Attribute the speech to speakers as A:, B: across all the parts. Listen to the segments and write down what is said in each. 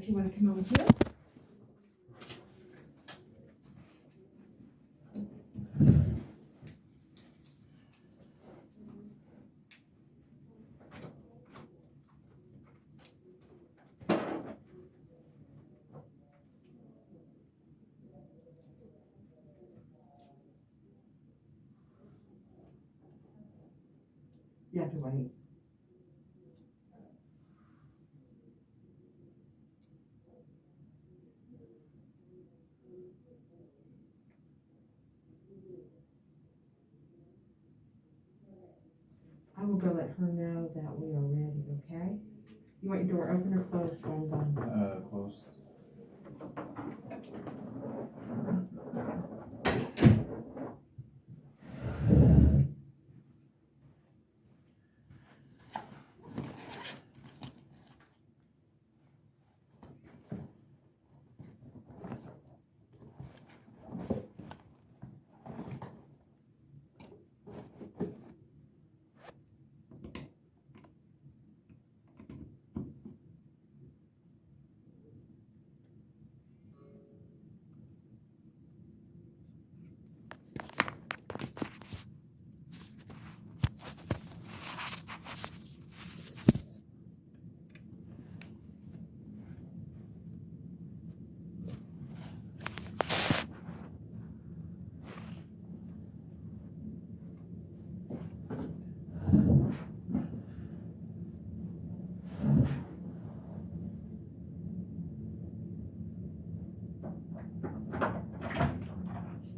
A: if you want to come over here. You have to wait. I will go let her know that we are ready, okay? You want your door open or closed while I'm gone?
B: Close.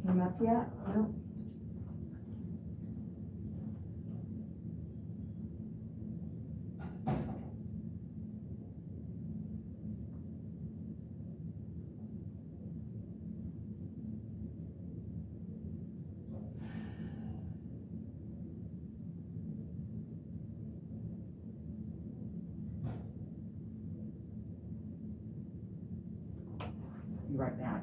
A: Came up yet? No? Be right back.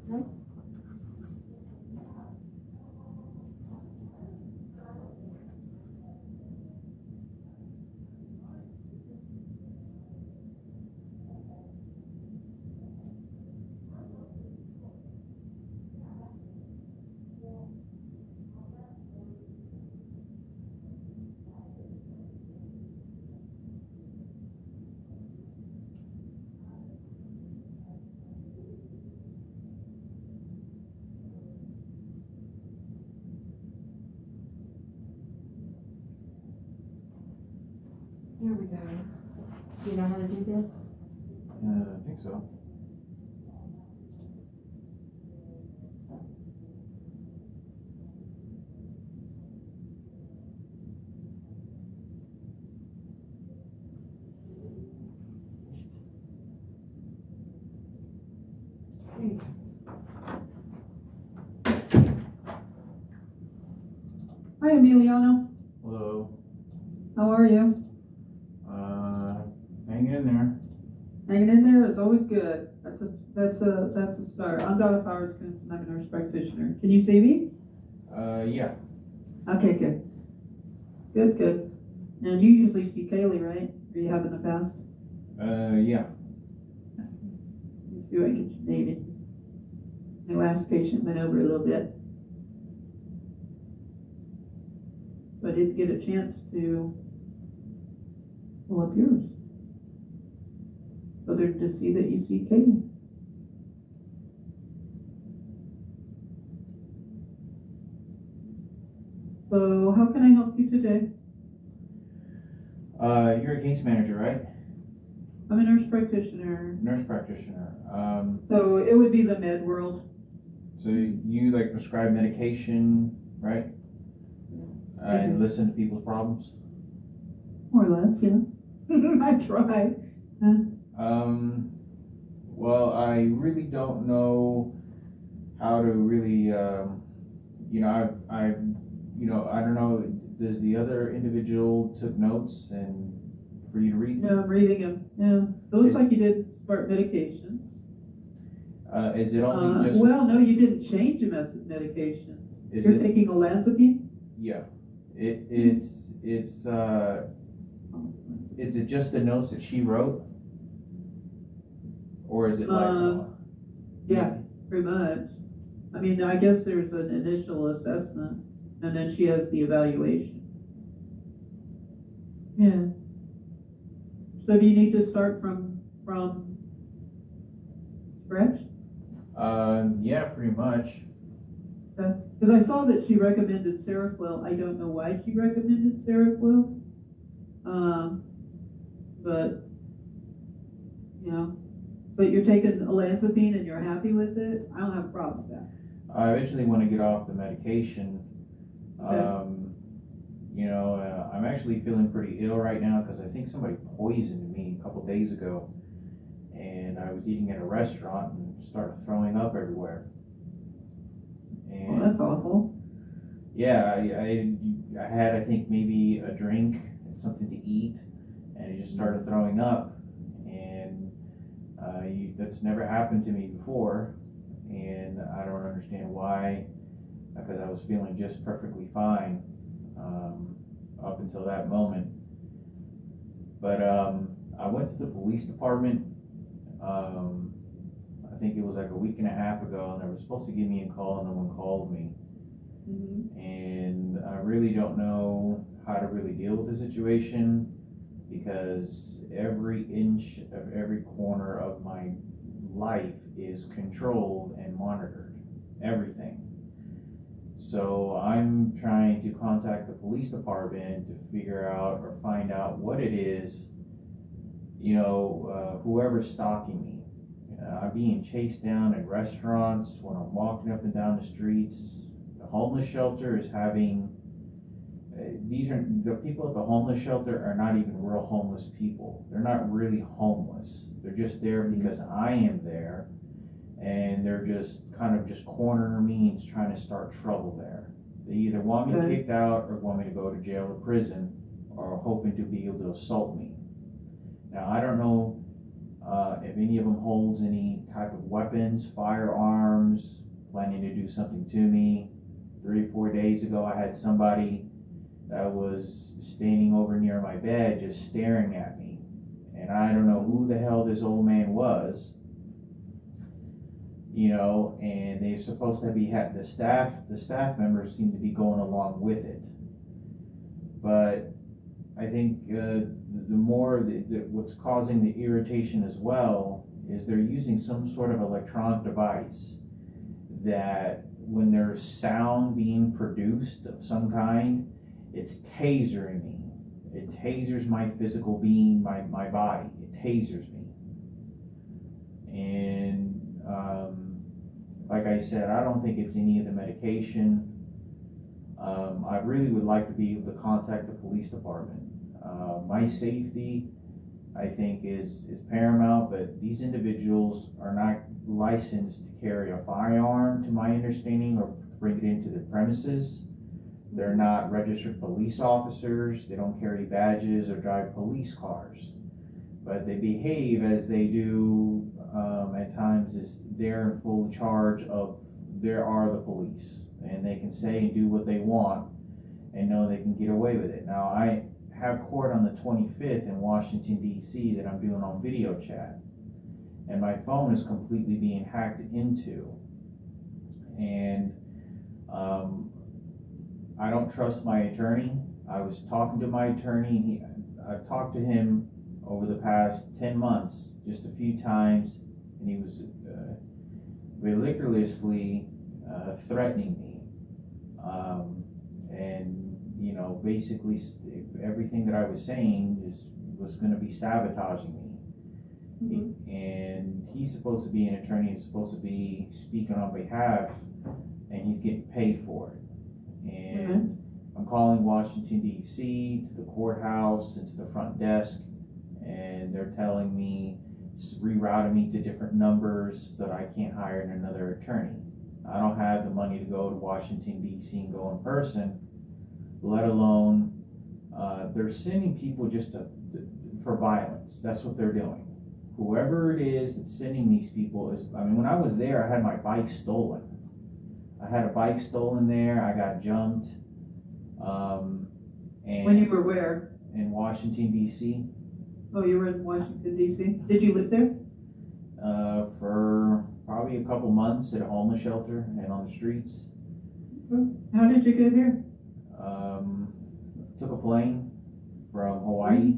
A: No? Here we go. Do you know how to do this?
B: I think so.
A: There you go.
C: Hi, Emiliano.
B: Hello.
C: How are you?
B: Hanging in there.
C: Hanging in there is always good. That's a start. I'm Donna Flowers-Kuntz, and I'm a nurse practitioner. Can you see me?
B: Yeah.
C: Okay, good. Good. And you usually see Kaylee, right? Or you have in the past?
B: Yeah.
C: Let's see if I can get your name in. My last patient went over a little bit. So I didn't get a chance to pull up yours. Other than to see that you see Katie. So how can I help you today?
B: You're a case manager, right?
C: I'm a nurse practitioner.
B: Nurse practitioner.
C: So it would be the med world.
B: So you like prescribe medication, right? And
C: do.
B: listen to people's problems?
C: More or less, yeah. I try.
B: Well, I really don't know how to really, I don't know, does the other individual took notes and for you to read?
C: Yeah, I'm reading them. Yeah. It looks like you did start medications.
B: Is it only just?
C: Well, no, you didn't change your medication.
B: Is
C: You're
B: it?
C: taking olanzapine?
B: Yeah. Is it just the notes that she wrote? Or is it like?
C: Yeah, pretty much. I mean, I guess there's an initial assessment, and then she has the evaluation. Yeah. So do you need to start from scratch?
B: Yeah, pretty much.
C: Because I saw that she recommended Seroquel. I don't know why she recommended Seroquel. But, you know, but you're taking olanzapine and you're happy with it? I don't have a problem with that.
B: I eventually want to get off the medication.
C: Okay.
B: I'm actually feeling pretty ill right now because I think somebody poisoned me a couple days ago. And I was eating at a restaurant and started throwing up everywhere. And
C: Well, that's awful.
B: yeah, I had, I think, maybe a drink and something to eat, and it just started throwing up. And that's never happened to me before, and I don't understand why, because I was feeling just perfectly fine up until that moment. But I went to the police department, I think it was like a week and a half ago, and they were supposed to give me a call, and no one called me.
C: Mm-hmm.
B: And I really don't know how to really deal with the situation, because every inch of every corner of my life is controlled and monitored, everything. So I'm trying to contact the police department to figure out or find out what it is, whoever's stalking me. I'm being chased down at restaurants when I'm walking up and down the streets. The homeless shelter is having, the people at the homeless shelter are not even real homeless people. They're not really homeless. They're just there because I am there, and they're just kind of just cornering me and trying to start trouble there. They either want me kicked out or want me to go to jail or prison, or hoping to be able to assault me. Now, I don't know if any of them holds any type of weapons, firearms, planning to do something to me. 3 or 4 days ago, I had somebody that was standing over near my bed just staring at me. And I don't know who the hell this old man was, and they're supposed to be, the staff members seem to be going along with it. But I think the more what's causing the irritation as well is they're using some sort of electronic device that when there's sound being produced of some kind, it's tasering me. It tasers my physical being, my body. It tasers me. And like I said, I don't think it's any of the medication. I really would like to be able to contact the police department. My safety, I think, is paramount, but these individuals are not licensed to carry a firearm, to my understanding, or bring it into the premises. They're not registered police officers. They don't carry badges or drive police cars. But they behave as they do at times, as they're in full charge of, there are the police. And they can say and do what they want and know they can get away with it. Now, I have court on the 25th in Washington, D.C. that I'm doing on video chat. And my phone is completely being hacked into. And I don't trust my attorney. I was talking to my attorney. I've talked to him over the past 10 months, just a few times, and he was ridiculously threatening me. And, you know, basically everything that I was saying was going to be sabotaging me. And he's supposed to be an attorney, he's supposed to be speaking on behalf, and he's getting paid for it. And I'm calling Washington, D.C., to the courthouse and to the front desk, and they're telling me, rerouting me to different numbers so that I can't hire another attorney. I don't have the money to go to Washington, D.C. and go in person, let alone they're sending people just for violence. That's what they're doing. Whoever it is that's sending these people is, I mean, when I was there, I had my bike stolen. I had a bike stolen there, I got jumped. And
C: When you were where?
B: in Washington, D.C.
C: Oh, you were in Washington, D.C.? Did you live there?
B: For probably a couple months at a homeless shelter and on the streets.
C: How did you get here?
B: Took a plane from Hawaii,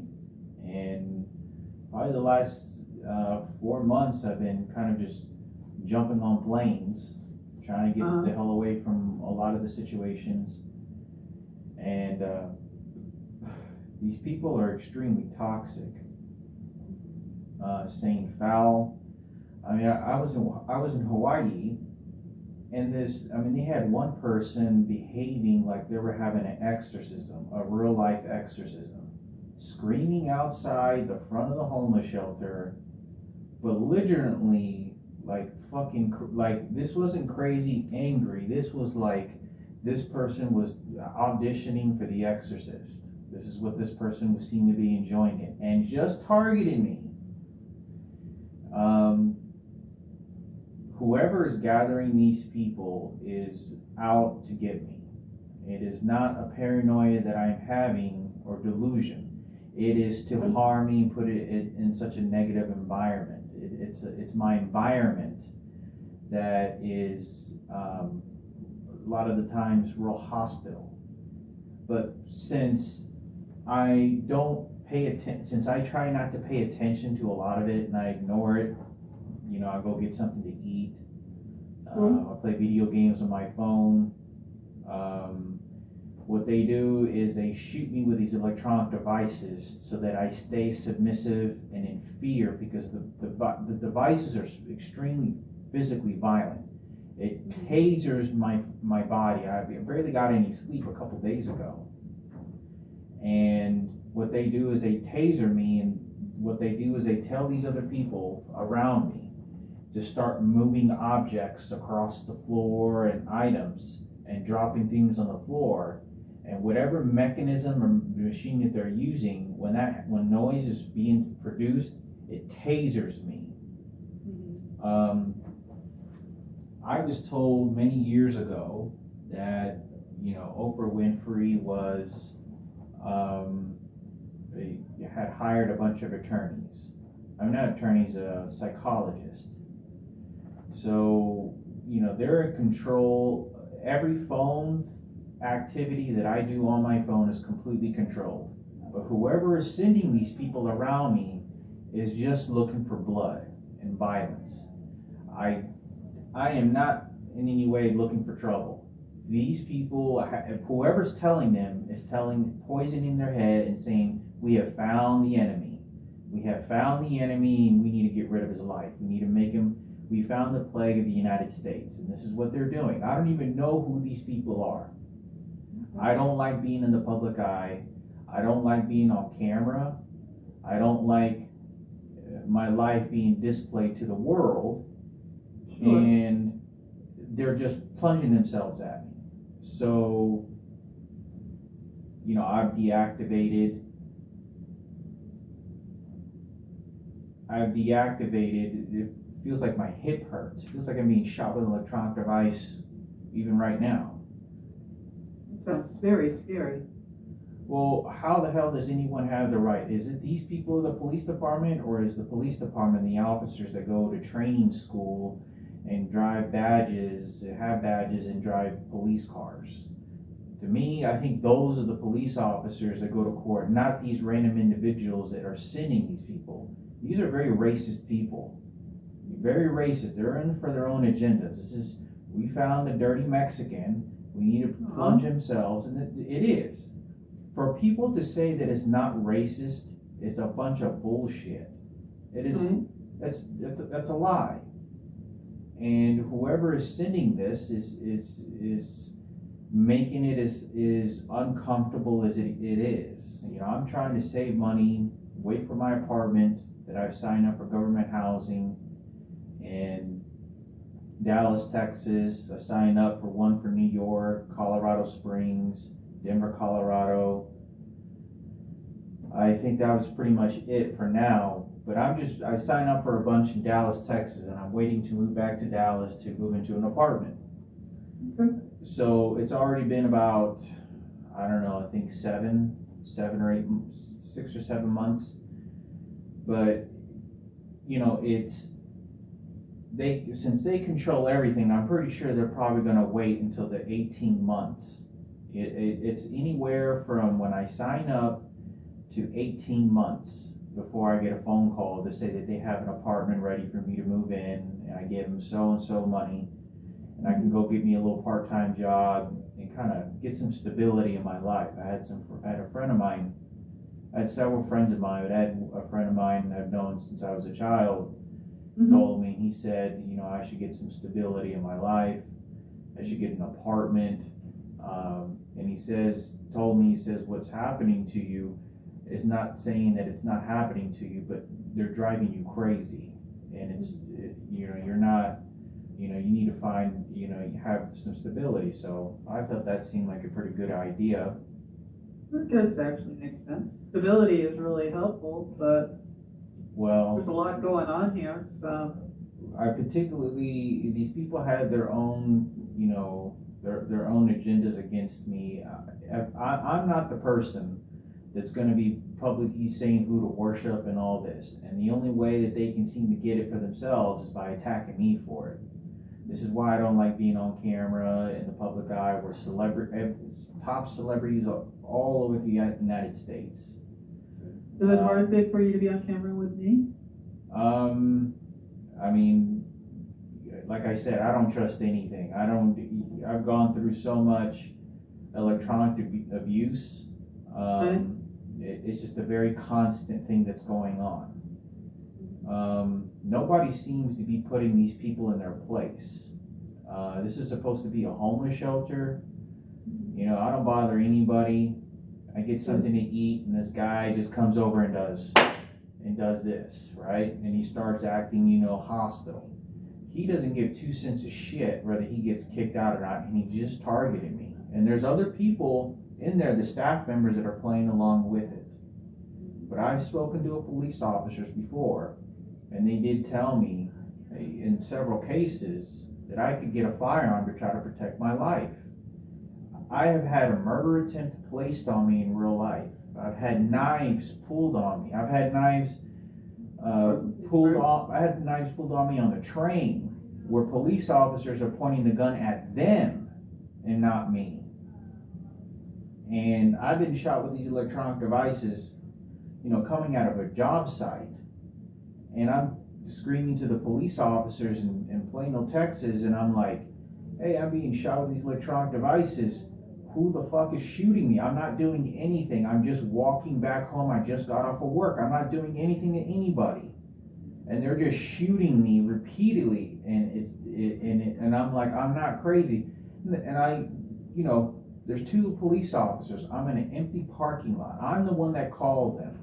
B: and probably the last 4 months I've been kind of just jumping on planes, trying to get the hell away from a lot of the situations. And these people are extremely toxic, saying foul. I mean, I was in Hawaii, and they had one person behaving like they were having an exorcism, a real life exorcism, screaming outside the front of the homeless shelter, belligerently, like this wasn't crazy angry. This was like, this person was auditioning for The Exorcist. This is what this person was seemed to be enjoying it, and just targeted me. Whoever is gathering these people is out to get me. It is not a paranoia that I'm having or delusion. It is to harm me and put it in such a negative environment. It's my environment that is a lot of the times real hostile. But since I don't pay attention, since I try not to pay attention to a lot of it and I ignore it, you know, I go get something to eat. I play video games on my phone. What they do is they shoot me with these electronic devices so that I stay submissive and in fear, because the devices are extremely physically violent. It tasers my body. I barely got any sleep a couple days ago. And what they do is they taser me, and what they do is they tell these other people around me to start moving objects across the floor and items and dropping things on the floor. And whatever mechanism or machine that they're using, when noise is being produced, it tasers me. I was told many years ago that, you know, Oprah Winfrey was had hired a bunch of attorneys. I'm not attorneys, a psychologist. So, you know, they're in control. Every phone activity that I do on my phone is completely controlled. But whoever is sending these people around me is just looking for blood and violence. I am not in any way looking for trouble. These people, whoever's telling them is poisoning their head and saying, we have found the enemy. We have found the enemy, and we need to get rid of his life. We need to make him, we found the plague of the United States, and this is what they're doing. I don't even know who these people are. I don't like being in the public eye. I don't like being on camera. I don't like my life being displayed to the world. Sure. And they're just plunging themselves at me. So, you know, I've deactivated. It feels like my hip hurts. It feels like I'm being shot with an electronic device even right now.
C: Sounds very scary.
B: Well, how the hell does anyone have the right? Is it these people in the police department, or is the police department the officers that go to training school and have badges and drive police cars To me, I think those are the police officers that go to court, not these random individuals that are sending these people. These are very racist people. Very racist. They're in for their own agendas. We found a dirty Mexican. We need to plunge themselves, and it is. For people to say that it's not racist, it's a bunch of bullshit. It is.
C: Mm-hmm.
B: That's a lie. And whoever is sending this is making it as uncomfortable as it is. You know, I'm trying to save money, wait for my apartment that I've signed up for government housing in Dallas, Texas. I signed up for one for New York, Colorado Springs, Denver, Colorado. I think that was pretty much it for now. But I signed up for a bunch in Dallas, Texas, and I'm waiting to move back to Dallas to move into an apartment.
C: Okay.
B: So it's already been about, I don't know, I think 6 or 7 months. But, you know, since they control everything, I'm pretty sure they're probably going to wait until the 18 months. It's anywhere from when I sign up to 18 months before I get a phone call to say that they have an apartment ready for me to move in, and I give them so and so money, and I can go get me a little part-time job and kind of get some stability in my life. I had a friend of mine. I had several friends of mine, but I had a friend of mine I've known since I was a child. Told me, he said, you know, I should get some stability in my life. I should get an apartment. And he says, what's happening to you is not saying that it's not happening to you, but they're driving you crazy. And you're not, you need to find, you have some stability. So I thought that seemed like a pretty good idea.
C: That actually makes sense. Stability is really helpful, but there's a lot going on here, so.
B: These people had their own, their own agendas against me. I'm not the person that's going to be publicly saying who to worship and all this. And the only way that they can seem to get it for themselves is by attacking me for it. This is why I don't like being on camera in the public eye where top celebrities are all over the United States.
C: Is it hard for you to be on camera with me?
B: I mean, like I said, I don't trust anything. I've gone through so much electronic abuse. It's just a very constant thing that's going on. Nobody seems to be putting these people in their place. This is supposed to be a homeless shelter. I don't bother anybody. I get something to eat, and this guy just comes over and does this, right? And he starts acting, hostile. He doesn't give 2 cents of shit whether he gets kicked out or not, and he just targeted me. And there's other people in there, the staff members, that are playing along with it. But I've spoken to police officers before, and they did tell me in several cases that I could get a firearm to try to protect my life. I have had a murder attempt placed on me in real life. I've had knives pulled on me. I've had knives pulled on me on the train where police officers are pointing the gun at them and not me. And I've been shot with these electronic devices, coming out of a job site. And I'm screaming to the police officers in Plano, Texas, and I'm like, hey, I'm being shot with these electronic devices. Who the fuck is shooting me? I'm not doing anything. I'm just walking back home. I just got off of work. I'm not doing anything to anybody. And they're just shooting me repeatedly. And I'm like, I'm not crazy. And there's 2 police officers. I'm in an empty parking lot. I'm the one that called them.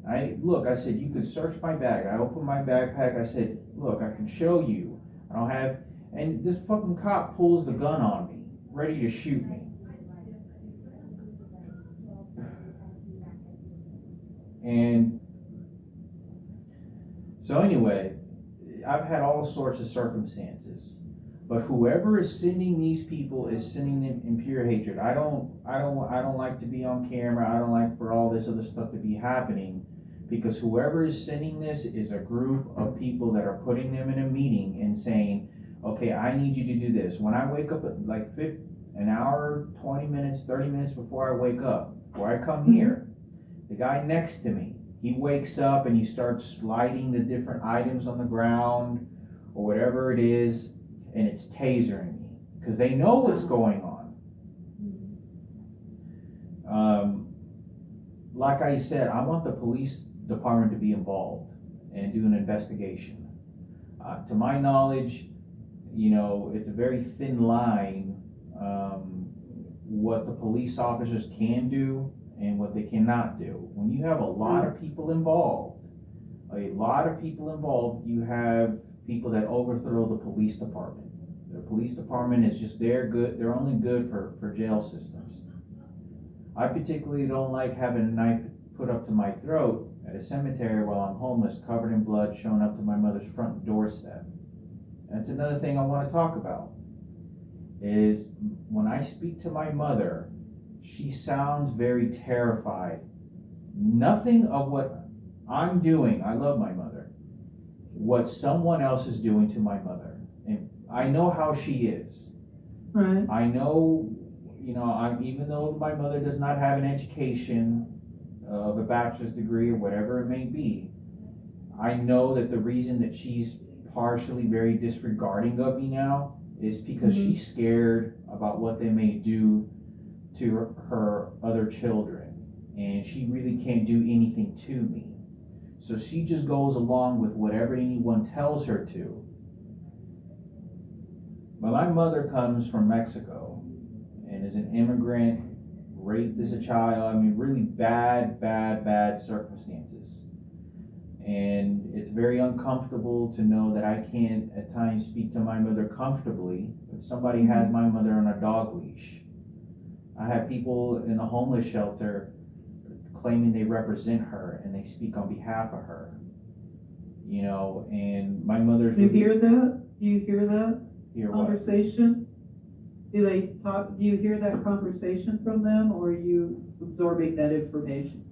B: I said, you could search my bag. I opened my backpack. I said, look, I can show you. I don't have, and this fucking cop pulls the gun on me, ready to shoot me. And so anyway, I've had all sorts of circumstances, but whoever is sending these people is sending them in pure hatred. I don't like to be on camera. I don't like for all this other stuff to be happening, because whoever is sending this is a group of people that are putting them in a meeting and saying, okay, I need you to do this. When I wake up an hour, 20 minutes, 30 minutes before I wake up, before I come here, the guy next to me, he wakes up and he starts sliding the different items on the ground or whatever it is, and it's tasering me because they know what's going on. Like I said, I want the police department to be involved and do an investigation. To my knowledge, it's a very thin line what the police officers can do and what they cannot do. When you have a lot of people involved, you have people that overthrow the police department. The police department is just they're only good for jail systems. I particularly don't like having a knife put up to my throat at a cemetery while I'm homeless, covered in blood, showing up to my mother's front doorstep. That's another thing I want to talk about, is when I speak to my mother, she sounds very terrified. Nothing of what I'm doing, I love my mother, what someone else is doing to my mother. And I know how she is.
C: Right.
B: I know, even though my mother does not have an education of a bachelor's degree or whatever it may be, I know that the reason that she's partially very disregarding of me now is because she's scared about what they may do to her other children, and she really can't do anything to me. So she just goes along with whatever anyone tells her to. But my mother comes from Mexico and is an immigrant, raped as a child. Really bad circumstances. And it's very uncomfortable to know that I can't at times speak to my mother comfortably, but somebody has my mother on a dog leash. I have people in a homeless shelter claiming they represent her and they speak on behalf of her. And my mother's...
C: You hear that? Do you hear that
B: Hear what?
C: conversation? Do they talk? Do you hear that conversation from them, or are you absorbing that information?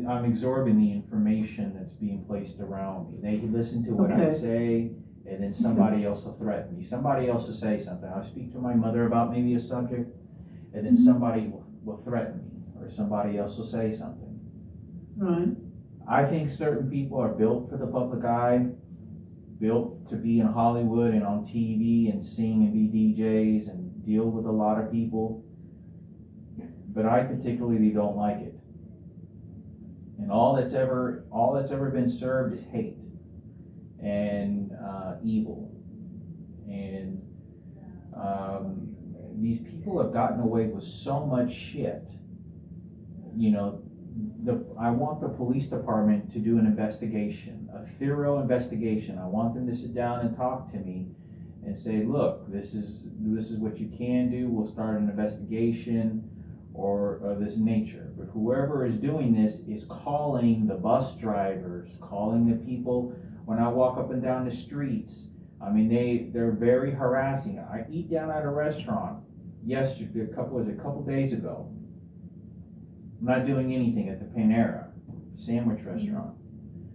B: I'm absorbing the information that's being placed around me. They listen to what I say, and then somebody else will threaten me. Somebody else will say something. I'll speak to my mother about maybe a subject, and then somebody will threaten me, or somebody else will say something.
C: Right.
B: I think certain people are built for the public eye, built to be in Hollywood and on TV and sing and be DJs and deal with a lot of people, but I particularly don't like it. And all that's ever been served is hate and evil. And these people have gotten away with so much shit. I want the police department to do an investigation, a thorough investigation. I want them to sit down and talk to me and say, look, this is what you can do. We'll start an investigation or of this nature. But whoever is doing this is calling the bus drivers, calling the people when I walk up and down the streets. They're very harassing. I eat down at a restaurant yesterday, a couple days ago. I'm not doing anything at the Panera sandwich restaurant.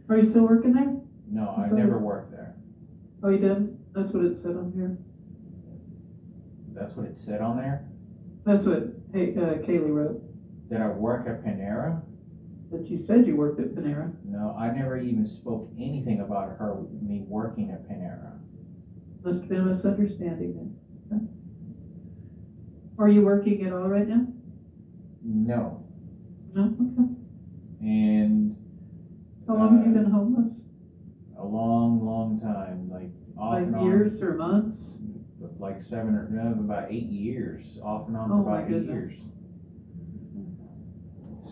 C: Are you still working there?
B: No, I've never worked there.
C: Oh, you did? That's what it said on here.
B: That's what it said on there?
C: That's what Kaylee wrote.
B: Did I work at Panera?
C: But you said you worked at Panera.
B: No, I never even spoke anything about me working at Panera.
C: Must have been a misunderstanding then. Okay. Are you working at all right now?
B: No.
C: No? Okay.
B: And
C: How long have you been homeless?
B: a long time, like off and on.
C: Years or months?
B: Like about 8 years, off and on
C: Oh,
B: for
C: my
B: about 8
C: goodness.
B: years.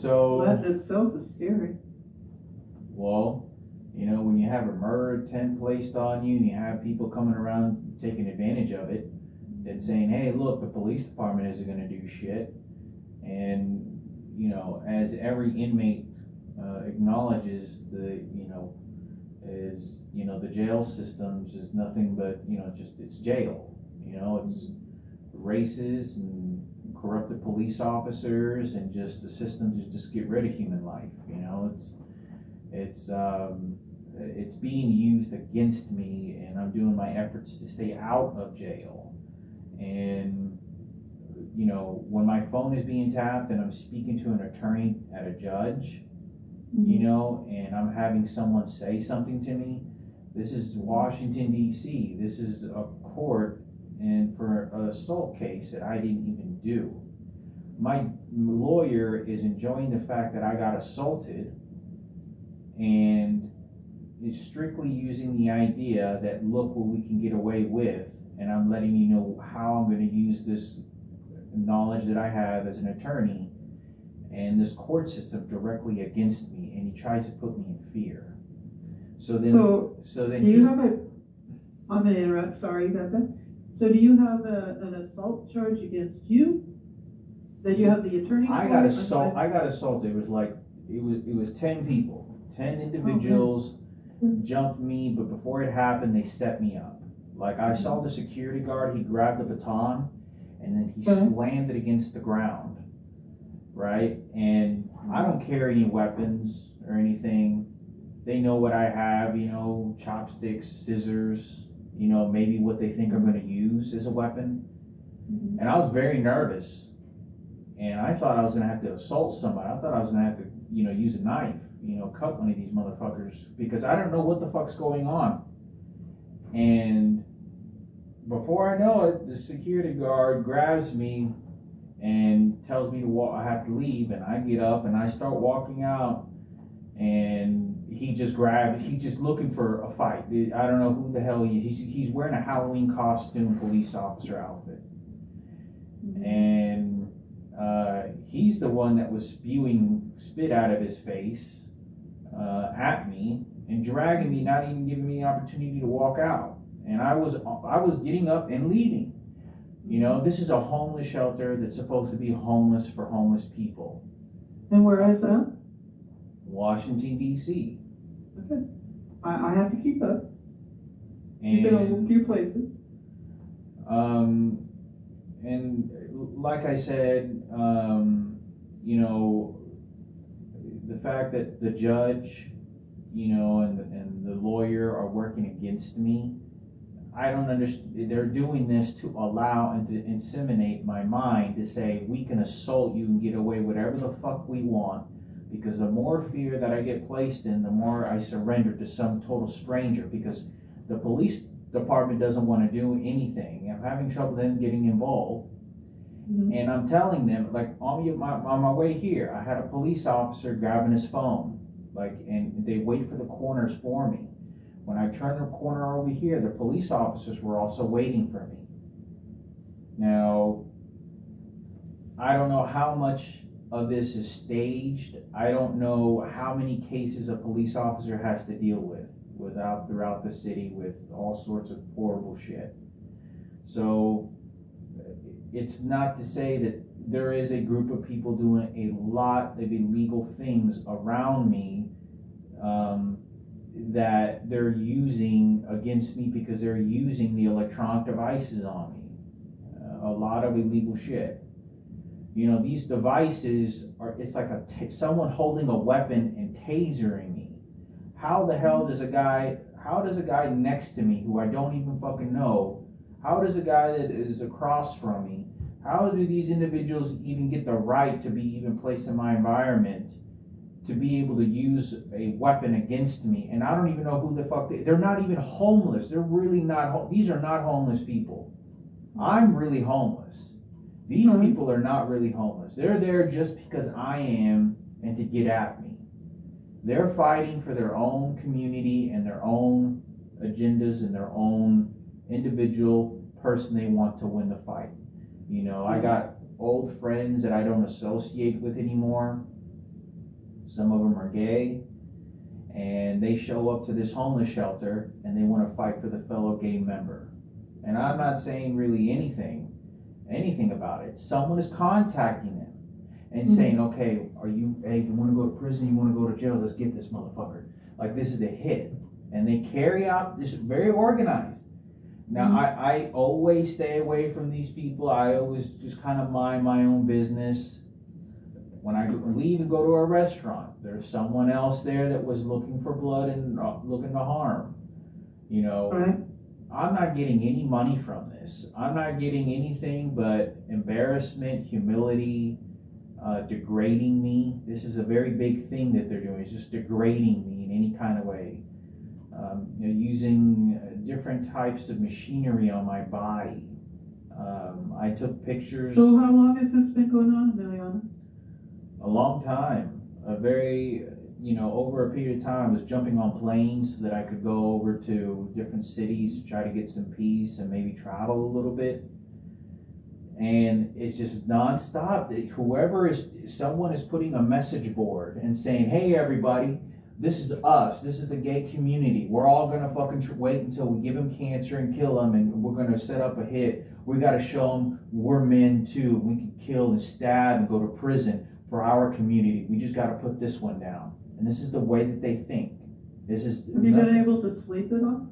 B: So,
C: That in itself is scary.
B: well, when you have a murder attempt placed on you and you have people coming around taking advantage of it and saying, hey, look, the police department isn't going to do shit. And, as every inmate acknowledges, the jail systems is nothing but, it's jail. It's races and corrupted police officers and just the system to just get rid of human life. It's being used against me, and I'm doing my efforts to stay out of jail. And you know, when my phone is being tapped and I'm speaking to an attorney at a judge, you know, and I'm having someone say something to me, this is Washington DC, this is a court and for an assault case that I didn't even do. My lawyer is enjoying the fact that I got assaulted and is strictly using the idea that look what we can get away with, and I'm letting you know how I'm going to use this knowledge that I have as an attorney and this court system directly against me, and he tries to put me in fear. So then
C: Do you have I'm gonna interrupt, sorry about that. So do you have an assault charge against you? That you have the attorney for?
B: I got assaulted. It was like, it was 10 people, 10 individuals jumped me, but before it happened, they set me up. Like I saw the security guard, he grabbed the baton and then he slammed it against the ground, right? And I don't carry any weapons or anything. They know what I have, you know, chopsticks, scissors, you know, maybe what they think I'm going to use as a weapon. And I was very nervous. And I thought I was going to have to assault somebody. I thought I was going to have to, you know, use a knife, you know, cut one of these motherfuckers because I don't know what the fuck's going on. And before I know it, the security guard grabs me and tells me to walk. I have to leave, and I get up and I start walking out. And he's just looking for a fight. I don't know who the hell he is. He's wearing a Halloween costume, police officer outfit, and he's the one that was spewing spit out of his face at me and dragging me, not even giving me the opportunity to walk out. And I was getting up and leaving. You know, this is a homeless shelter that's supposed to be homeless for homeless people.
C: And where is that?
B: Washington D.C.
C: Okay, I have to keep up. You've been over a few places.
B: And like I said, you know, the fact that the judge, you know, and the lawyer are working against me, I don't understand. They're doing this to allow and to inseminate my mind to say we can assault you and get away with whatever the fuck we want, because the more fear that I get placed in, the more I surrender to some total stranger, because the police department doesn't want to do anything. I'm having trouble them getting involved. And I'm telling them, like, on my way here, I had a police officer grabbing his phone, like, and they wait for the corners for me. When I turned the corner over here, the police officers were also waiting for me. Now, I don't know how much of this is staged. I don't know how many cases a police officer has to deal with throughout the city with all sorts of horrible shit. So it's not to say that there is a group of people doing a lot of illegal things around me that they're using against me because they're using the electronic devices on me. A lot of illegal shit. You know, these devices it's like someone holding a weapon and tasering me. How the hell does a guy next to me who I don't even fucking know, how does a guy that is across from me, how do these individuals even get the right to be even placed in my environment to be able to use a weapon against me? And I don't even know who the fuck they're not even homeless. They're really not, these are not homeless people. I'm really homeless. These people are not really homeless. They're there just because I am and to get at me. They're fighting for their own community and their own agendas and their own individual person they want to win the fight. You know, I got old friends that I don't associate with anymore. Some of them are gay, and they show up to this homeless shelter and they want to fight for the fellow gay member. And I'm not saying really anything about it. Someone is contacting them and saying, okay, you want to go to prison, you want to go to jail, let's get this motherfucker. Like, this is a hit. And they carry out this very organized. Now, I always stay away from these people. I always just kind of mind my own business. When I leave and go to a restaurant, there's someone else there that was looking for blood and looking to harm. You know, I'm not getting any money from this. I'm not getting anything but embarrassment, humility, degrading me. This is a very big thing that they're doing. It's just degrading me in any kind of way. Using different types of machinery on my body. I took pictures.
C: So how long has this been going on, Emiliano?
B: A long time. A very, over a period of time, I was jumping on planes so that I could go over to different cities to try to get some peace and maybe travel a little bit. And it's just nonstop. Someone is putting a message board and saying, hey, everybody, this is us. This is the gay community. We're all going to fucking wait until we give them cancer and kill them, and we're going to set up a hit. We got to show them we're men too. We can kill and stab and go to prison for our community. We just got to put this one down. And this is the way that they think. Have
C: you been able to sleep it off?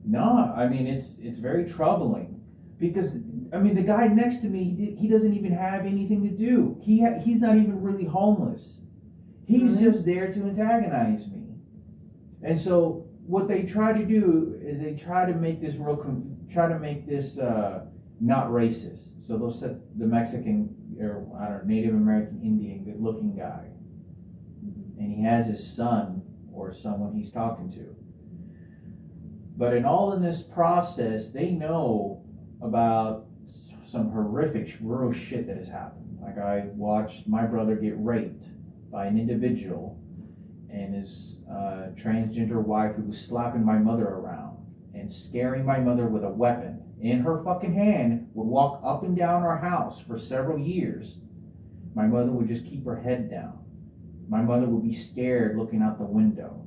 B: No, I mean, it's very troubling because, I mean, the guy next to me, he doesn't even have anything to do. He's not even really homeless. He's just there to antagonize me. And so what they try to do is they try to make this not racist. So they'll set the Mexican, or I don't know, Native American Indian, good looking guy. And he has his son or someone he's talking to. But in this process, they know about some horrific, real shit that has happened. Like I watched my brother get raped by an individual and his transgender wife who was slapping my mother around and scaring my mother with a weapon in her fucking hand, would walk up and down our house for several years. My mother would just keep her head down. My mother would be scared looking out the window.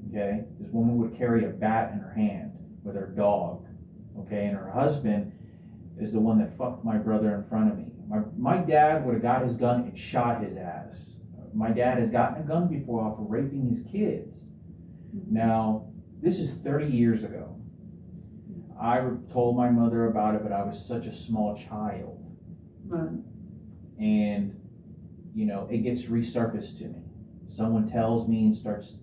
B: Okay? This woman would carry a bat in her hand with her dog. Okay? And her husband is the one that fucked my brother in front of me. My dad would have got his gun and shot his ass. My dad has gotten a gun before off of raping his kids. Now, this is 30 years ago. I told my mother about it, but I was such a small child.
C: Right.
B: And, it gets resurfaced to me. Someone tells me and starts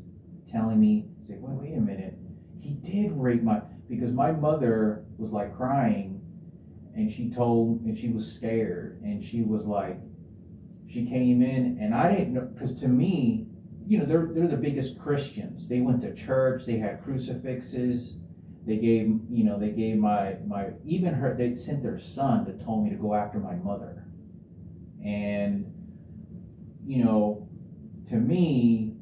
B: telling me, say, wait a minute. He did rape because my mother was like crying and she was scared and she was like, she came in and I didn't know, because to me, they're the biggest Christians. They went to church, they had crucifixes, they gave they sent their son that told me to go after my mother. And, to me,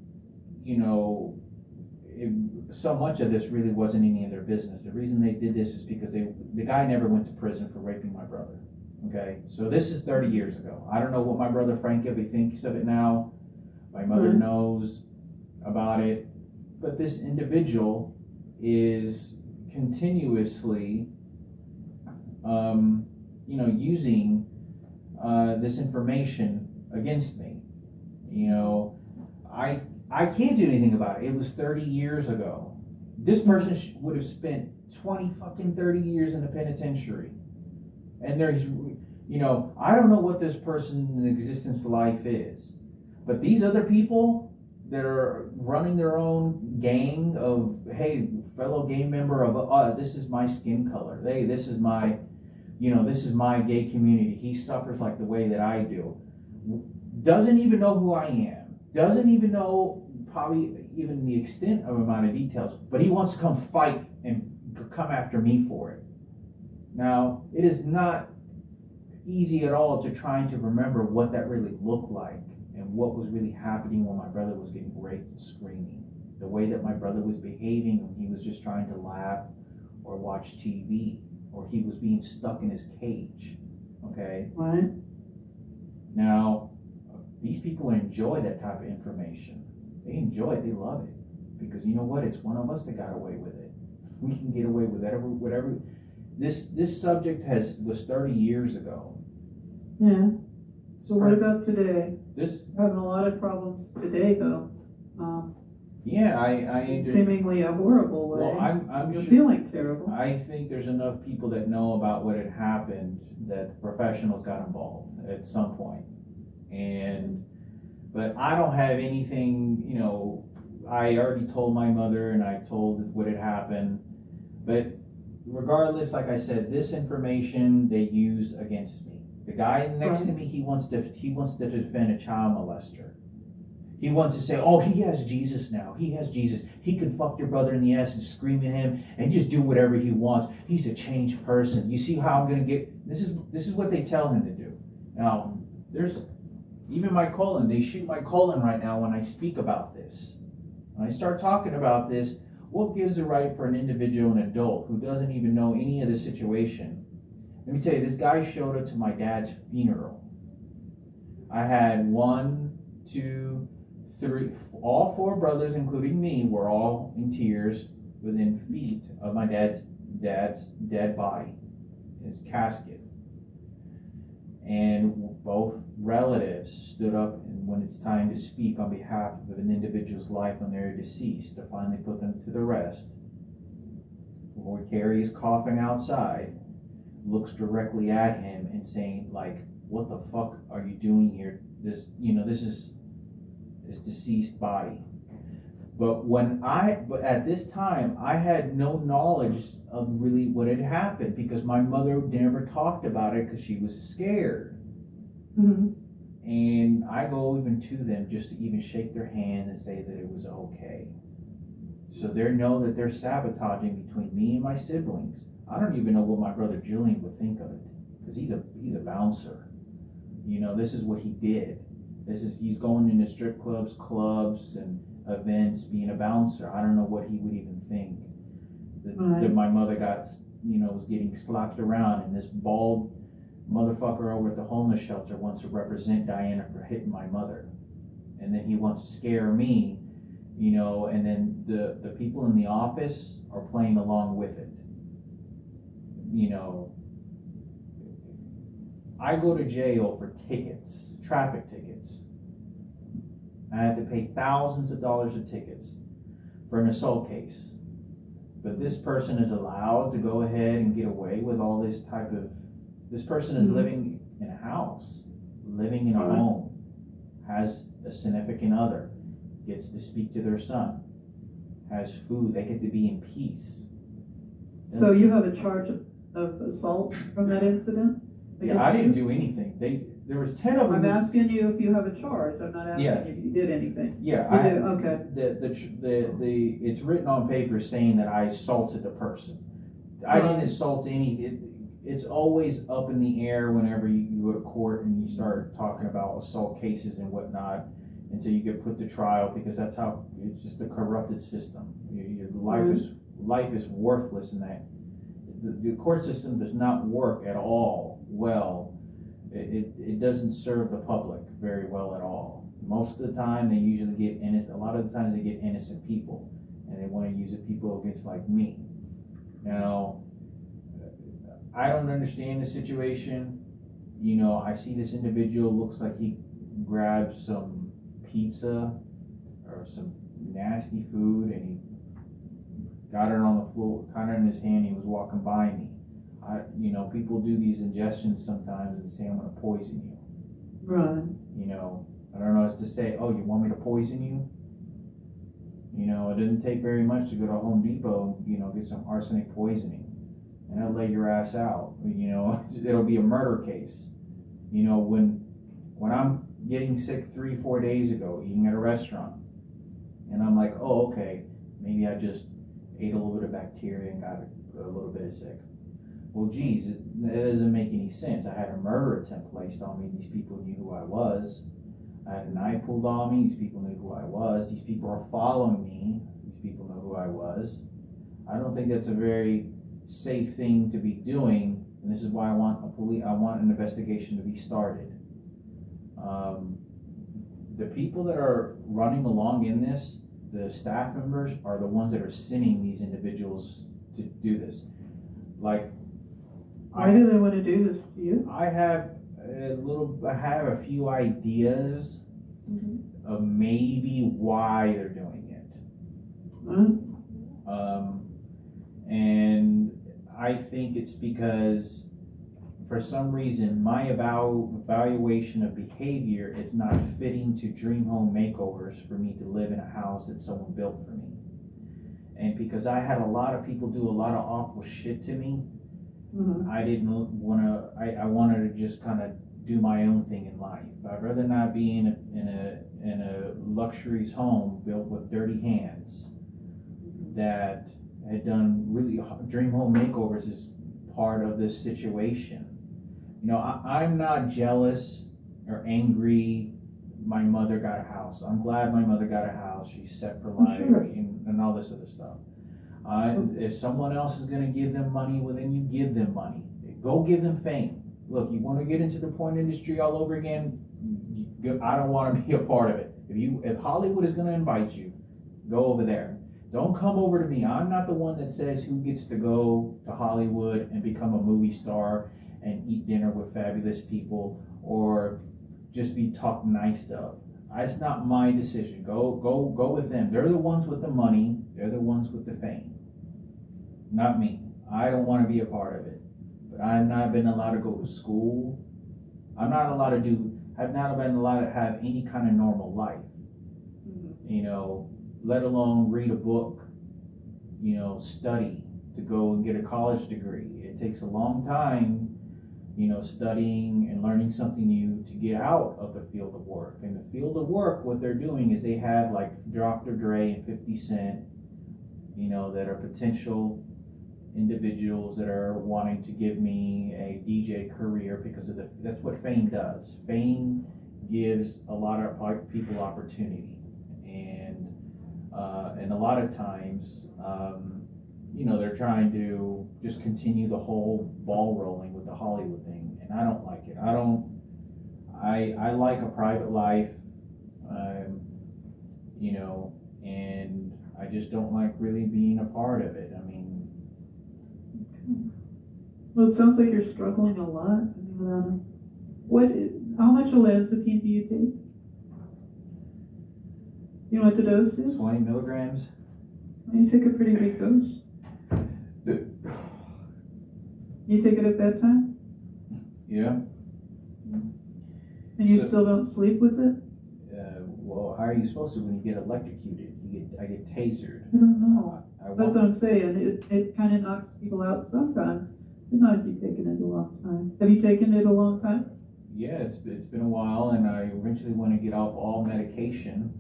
B: so much of this really wasn't any of their business. The reason they did this is because the guy never went to prison for raping my brother. Okay, so this is 30 years ago. I don't know what my brother Frank thinks of it now. My mother knows about it, but this individual is continuously, using this information against me. I can't do anything about it. It was 30 years ago. This person would have spent 30 years in the penitentiary. And there's, I don't know what this person's existence life is. But these other people that are running their own gang of, hey, fellow gang member of, this is my skin color. Hey, this is my gay community. He suffers like the way that I do. Doesn't even know who I am. Doesn't even know probably even the extent of amount of details. But he wants to come fight and come after me for it. Now, it is not easy at all to trying to remember what that really looked like and what was really happening when my brother was getting raped and screaming. The way that my brother was behaving when he was just trying to laugh or watch TV, or he was being stuck in his cage. Okay?
C: Right.
B: Now, these people enjoy that type of information. They enjoy it. They love it. Because you know what? It's one of us that got away with it. We can get away with whatever. This subject was 30 years ago.
C: Yeah. So what about today? We're having a lot of problems today, though.
B: Yeah, I
C: seemingly a horrible way.
B: Well, I'm
C: You're
B: sure,
C: feeling terrible.
B: I think there's enough people that know about what had happened that the professionals got involved at some point. But I don't have anything, I already told my mother and I told what had happened. But regardless, like I said, this information they use against me. The guy next to me, he wants to defend a child molester. He wants to say, oh, he has Jesus now. He has Jesus. He can fuck your brother in the ass and scream at him and just do whatever he wants. He's a changed person. You see how I'm gonna get this is what they tell him to do. Now, there's even my colon, they shoot my colon right now when I speak about this. When I start talking about this, what gives a right for an individual, an adult, who doesn't even know any of the situation? Let me tell you, this guy showed up to my dad's funeral. I had 1, 2, 3, all 4 brothers, including me, were all in tears within feet of my dad's dead body, his casket. And both relatives stood up, and when it's time to speak on behalf of an individual's life when they're deceased, to finally put them to the rest, Lord Carey is coughing outside, looks directly at him and saying, like, what the fuck are you doing here? This is his deceased body. But at this time, I had no knowledge of really what had happened, because my mother never talked about it because she was scared.
C: Mm-hmm.
B: And I go even to them just to even shake their hand and say that it was okay. So they know that they're sabotaging between me and my siblings. I don't even know what my brother Julian would think of it, because he's a bouncer. This is what he did. He's going into strip clubs and events, being a bouncer. I don't know what he would even think. That my mother was getting slapped around, and this bald motherfucker over at the homeless shelter wants to represent Diana for hitting my mother. And then he wants to scare me, and then the people in the office are playing along with it. I go to jail for tickets, traffic tickets. I have to pay thousands of dollars of tickets for an assault case. But this person is allowed to go ahead and get away with all this person is living in a house, living in a home, has a significant other, gets to speak to their son, has food, they get to be in peace.
C: So you have a charge of assault from that incident?
B: Yeah, I didn't do anything. There was 10 of them.
C: I'm asking you if you have a charge. I'm not asking if you did anything.
B: Yeah,
C: you do. Okay.
B: It's written on paper saying that I assaulted the person. I didn't assault it's always up in the air whenever you go to court and you start talking about assault cases and whatnot until you get put to trial, because that's how it's just a corrupted system. Your life is worthless in that. The court system does not work at all well. It doesn't serve the public very well at all. Most of the time they usually get innocent. A lot of the times they get innocent people, and they want to use it people against like me. Now, I don't understand the situation. I see this individual, looks like he grabbed some pizza or some nasty food, and he got it on the floor, kind of in his hand. He was walking by me. People do these ingestions sometimes and say, I'm going to poison you.
C: Right.
B: I don't know, it's to say, oh, you want me to poison you? It doesn't take very much to go to Home Depot and, get some arsenic poisoning. And I'll lay your ass out. It'll be a murder case. When I'm getting sick 3-4 days ago, eating at a restaurant, and I'm like, oh, okay, maybe I just ate a little bit of bacteria and got a little bit sick. Well, geez, that doesn't make any sense. I had a murder attempt placed on me. These people knew who I was. I had a knife pulled on me. These people knew who I was. These people are following me. These people know who I was. I don't think that's a very safe thing to be doing, and this is why I want an investigation to be started. The people that are running along in this, the staff members, are the ones that are sending these individuals to do this. Like,
C: why do they want to do this to you?
B: I have a few ideas of maybe why they're doing it. And I think it's because for some reason my evaluation of behavior is not fitting to dream home makeovers for me to live in a house that someone built for me. And because I had a lot of people do a lot of awful shit to me,
C: Mhm.
B: I didn't wanna, I wanted to just kind of do my own thing in life. I'd rather not be in a luxurious home built with dirty hands that had done really dream home makeovers as part of this situation. You know, I'm not jealous or angry my mother got a house. I'm glad my mother got a house. She's set for life
C: Sure.
B: and all this other stuff. If someone else is gonna give them money, well then you give them money. Go give them fame. Look, you wanna get into the porn industry all over again, I don't wanna be a part of it. If Hollywood is gonna invite you, go over there. Don't come over to me. I'm not the one that says who gets to go to Hollywood and become a movie star and eat dinner with fabulous people or just be talked nice of. It's not my decision. Go with them. They're the ones with the money. They're the ones with the fame. Not me. I don't want to be a part of it. But I've not been allowed to go to school. I've not been allowed to have any kind of normal life. You know, let alone read a book, you know, study to go and get a college degree. It takes a long time, you know, studying and learning something new to get out of the field of work. And the field of work, what they're doing is they have like Dr. Dre and 50 Cent, you know, that are potential individuals that are wanting to give me a DJ career because of that's what fame does. Fame gives a lot of people opportunity. And a lot of times, you know, they're trying to just continue the whole ball rolling with the Hollywood thing, and I don't like it. I like a private life, you know, and I just don't like really being a part of it. I mean,
C: Well, it sounds like you're struggling a lot. I mean, how much olanzapine do you take? You know what the dose is?
B: 20 milligrams.
C: You take a pretty big dose. You take it at bedtime?
B: Yeah.
C: And you
B: So-
C: still don't sleep with it?
B: Well, how are you supposed to when you get electrocuted? I get tasered.
C: I don't know.
B: I
C: That's
B: won't-
C: what I'm saying. It kind of knocks people out sometimes, but not if you've taken it a long time. Have you taken it a long time?
B: Yeah, it's been a while, and I eventually want to get off all medication.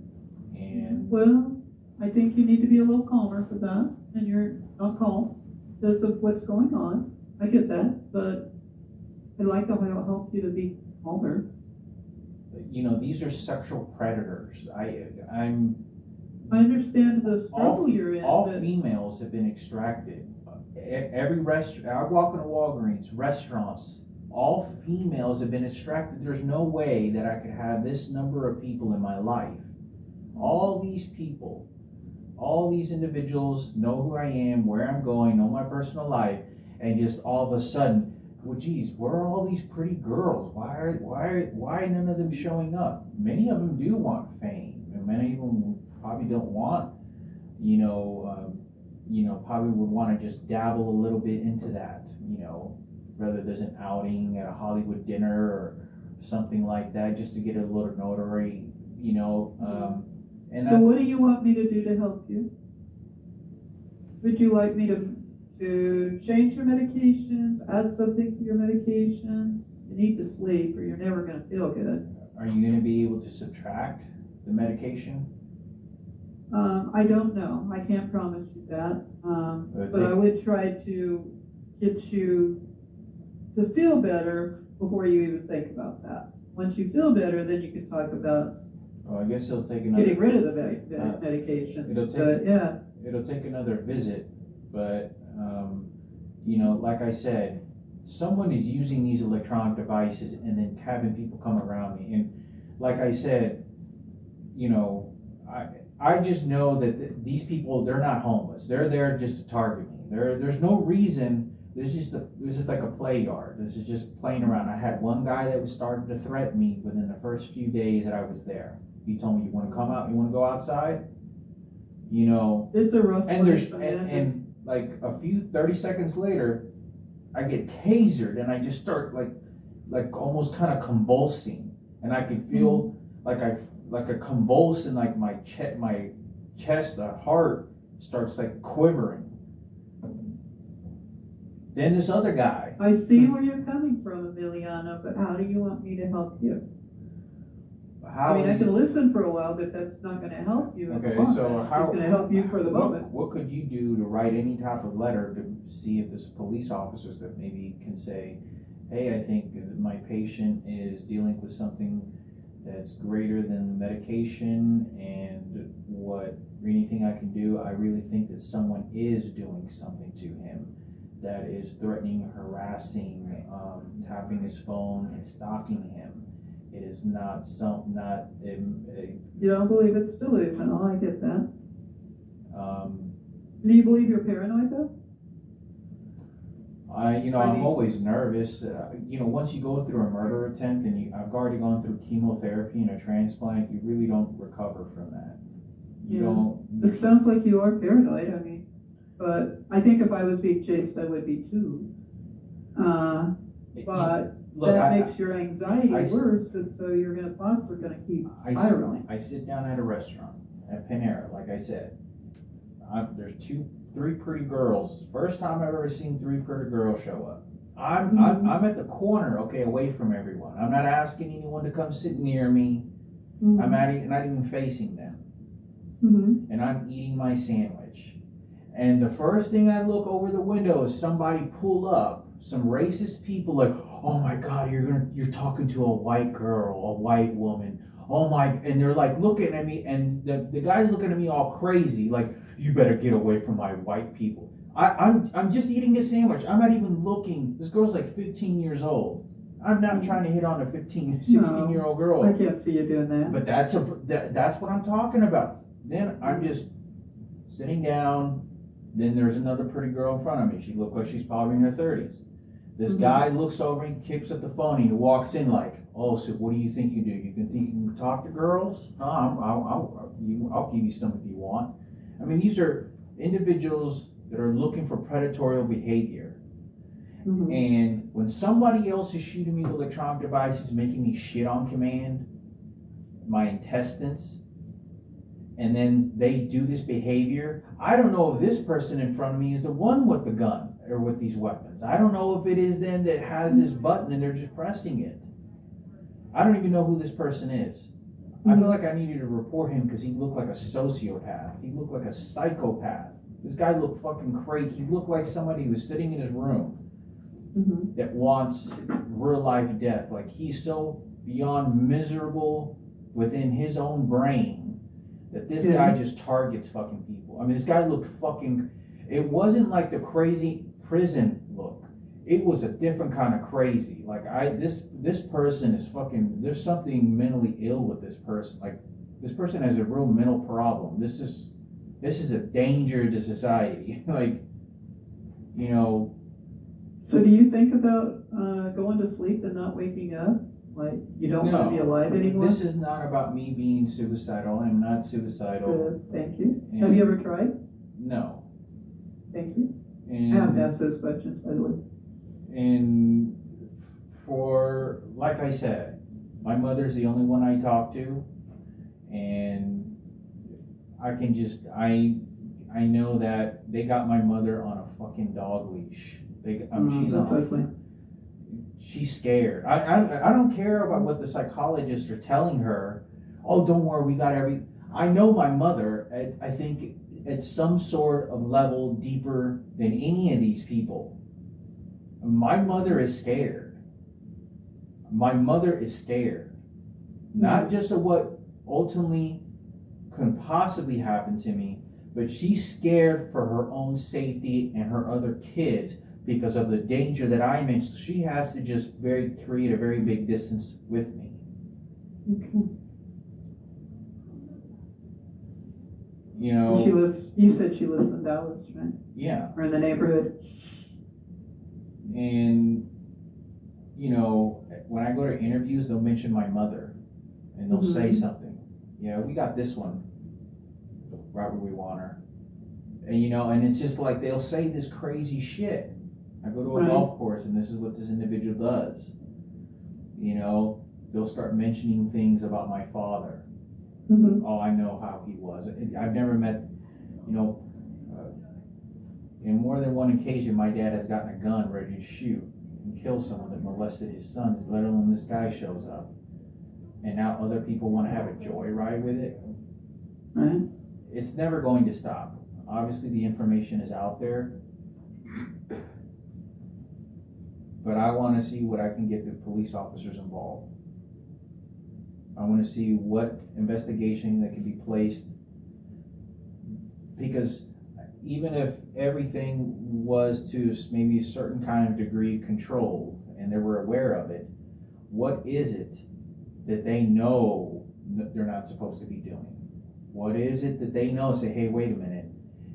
B: And
C: Well, I think you need to be a little calmer for that, and you're not calm because of what's going on. I get that, but I'd like to help you to be calmer.
B: you know, these are sexual predators.
C: I understand the struggle you're in,
B: all
C: but
B: females have been extracted. Every restaurant, I walk into Walgreens, restaurants, all females have been extracted. There's no way that I could have this number of people in my life. All these people, all these individuals know who I am, where I'm going, know my personal life, and just all of a sudden, well, geez, where are all these pretty girls? Why none of them showing up? Many of them do want fame, and many of them probably don't want, probably would want to just dabble a little bit into that, whether there's an outing at a Hollywood dinner or something like that, just to get a little notoriety, and
C: so what do you want me to do to help you? Would you like me to change your medications, add something to your medications? You need to sleep or you're never going to feel good.
B: are you going to be able to subtract the medication?
C: I don't know. I can't promise you that. But I would try to get you to feel better before you even think about that. Once you feel better, then you can talk about
B: Oh, I guess it'll take another.
C: getting rid of the medication.
B: It'll take-
C: But yeah,
B: It'll take another visit, but like I said, someone is using these electronic devices and then having people come around me. And like I said, I just know that these people, they're not homeless. They're there just to target me. There's no reason. This is like a play yard. This is just playing around. I had one guy that was starting to threaten me within the first few days that I was there. He told me, "You want to come out? You want to go outside?"
C: it's a rough
B: And there's
C: place.
B: and like a few 30 seconds later, I get tasered and I just start like almost kind of convulsing, and I can feel like a convulse in like my chest, the heart, starts like quivering. Then this other guy.
C: I see where you're coming from, Emiliano, but how do you want me to help you?
B: How
C: I mean, I
B: is
C: can
B: it-
C: listen for a while, but that's not gonna help you in the
B: Okay,
C: moment.
B: so how?
C: It's gonna help you for the moment.
B: What could you do to write any type of letter to see if there's police officers that maybe can say, hey, I think that my patient is dealing with something that's greater than medication, and what anything I can do, I really think that someone is doing something to him that is threatening, harassing, tapping his phone and stalking him. It is not
C: You don't believe it's delusional, I get that.
B: um,
C: Do you believe you're paranoid though?
B: I'm
C: mean-
B: always nervous. Once you go through a murder attempt and I've already gone through chemotherapy and a transplant, you really don't recover from that. You
C: Yeah.
B: don't.
C: It sounds like you are paranoid, I mean, but I think if I was being chased, I would be too. But
B: Look,
C: that
B: I-
C: makes your anxiety
B: I-
C: worse, and so your thoughts are gonna keep
B: I-
C: spiraling.
B: I sit down at a restaurant at Panera, like I said. There's three pretty girls. First time I've ever seen three pretty girls show up. I'm at the corner, okay, away from everyone. I'm not asking anyone to come sit near me.
C: Mhm.
B: I'm not even facing them.
C: Mhm.
B: And I'm eating my sandwich. And the first thing I look over the window is somebody pull up, some racist people like, oh my God, you're talking to a white girl, a white woman. Oh my, and they're like looking at me, and the guy's looking at me all crazy, like, you better get away from my white people. I'm just eating a sandwich. I'm not even looking. This girl's like 15 years old. I'm not trying to hit on a 15, 16-year-old girl.
C: I can't see you doing that.
B: But that's what I'm talking about. Then I'm just sitting down. Then there's another pretty girl in front of me. She looks like she's probably in her 30s. This
C: Mhm.
B: guy looks over and kicks up the phone. And he walks in like, oh, so what do you think you do? You think you can talk to girls? No, I'll give you some if you want. I mean, these are individuals that are looking for predatory behavior.
C: Mhm.
B: And when somebody else is shooting me with electronic devices, making me shit on command, my intestines, and then they do this behavior, I don't know if this person in front of me is the one with the gun or with these weapons. I don't know if it is them that has this button and they're just pressing it. I don't even know who this person is. I feel like I needed to report him because he looked like a sociopath. He looked like a psychopath. This guy looked fucking crazy. He looked like somebody who was sitting in his room
C: Mhm.
B: that wants real life death. Like he's so beyond miserable within his own brain that this guy just targets fucking people. I mean, this guy looked fucking, it wasn't like the crazy prison look. It was a different kind of crazy. Like this person is fucking, there's something mentally ill with this person. Like this person has a real mental problem. This is a danger to society. Like,
C: So do you think about going to sleep and not waking up? Like you don't want to be alive anymore?
B: This is not about me being suicidal. I'm not suicidal.
C: Thank you.
B: And-
C: Have you ever tried?
B: No.
C: Thank you.
B: And,
C: I have to ask those questions, by the way.
B: and for, like I said, my mother's the only one I talk to, and I can just, I know that they got my mother on a fucking dog leash. She's
C: that's
B: on
C: ugly.
B: she's scared. I don't care about what the psychologists are telling her. Oh, don't worry, we got I know my mother, I think at some sort of level deeper than any of these people. My mother is scared. My mother is scared. Not just of what ultimately can possibly happen to me, but she's scared for her own safety and her other kids because of the danger that I mentioned. She has to just create a very big distance with me.
C: Okay. You said she lives in Dallas, right?
B: Yeah.
C: Or in the neighborhood?
B: And, when I go to interviews, they'll mention my mother and they'll say something. Yeah, we got this one right where we want her. And, and it's just like they'll say this crazy shit. I go to a golf course and this is what this individual does. They'll start mentioning things about my father.
C: Mm-hmm.
B: Oh, I know how he was. I've never met, in more than one occasion, my dad has gotten a gun ready to shoot and kill someone that molested his sons, let alone this guy shows up. And now other people want to have a joyride with it.
C: Right.
B: It's never going to stop. Obviously, the information is out there. But I want to see what I can get the police officers involved. I want to see what investigation that can be placed. Because even if everything was to maybe a certain kind of degree controlled and they were aware of it, what is it that they know that they're not supposed to be doing? What is it that they know? Say, hey, wait a minute.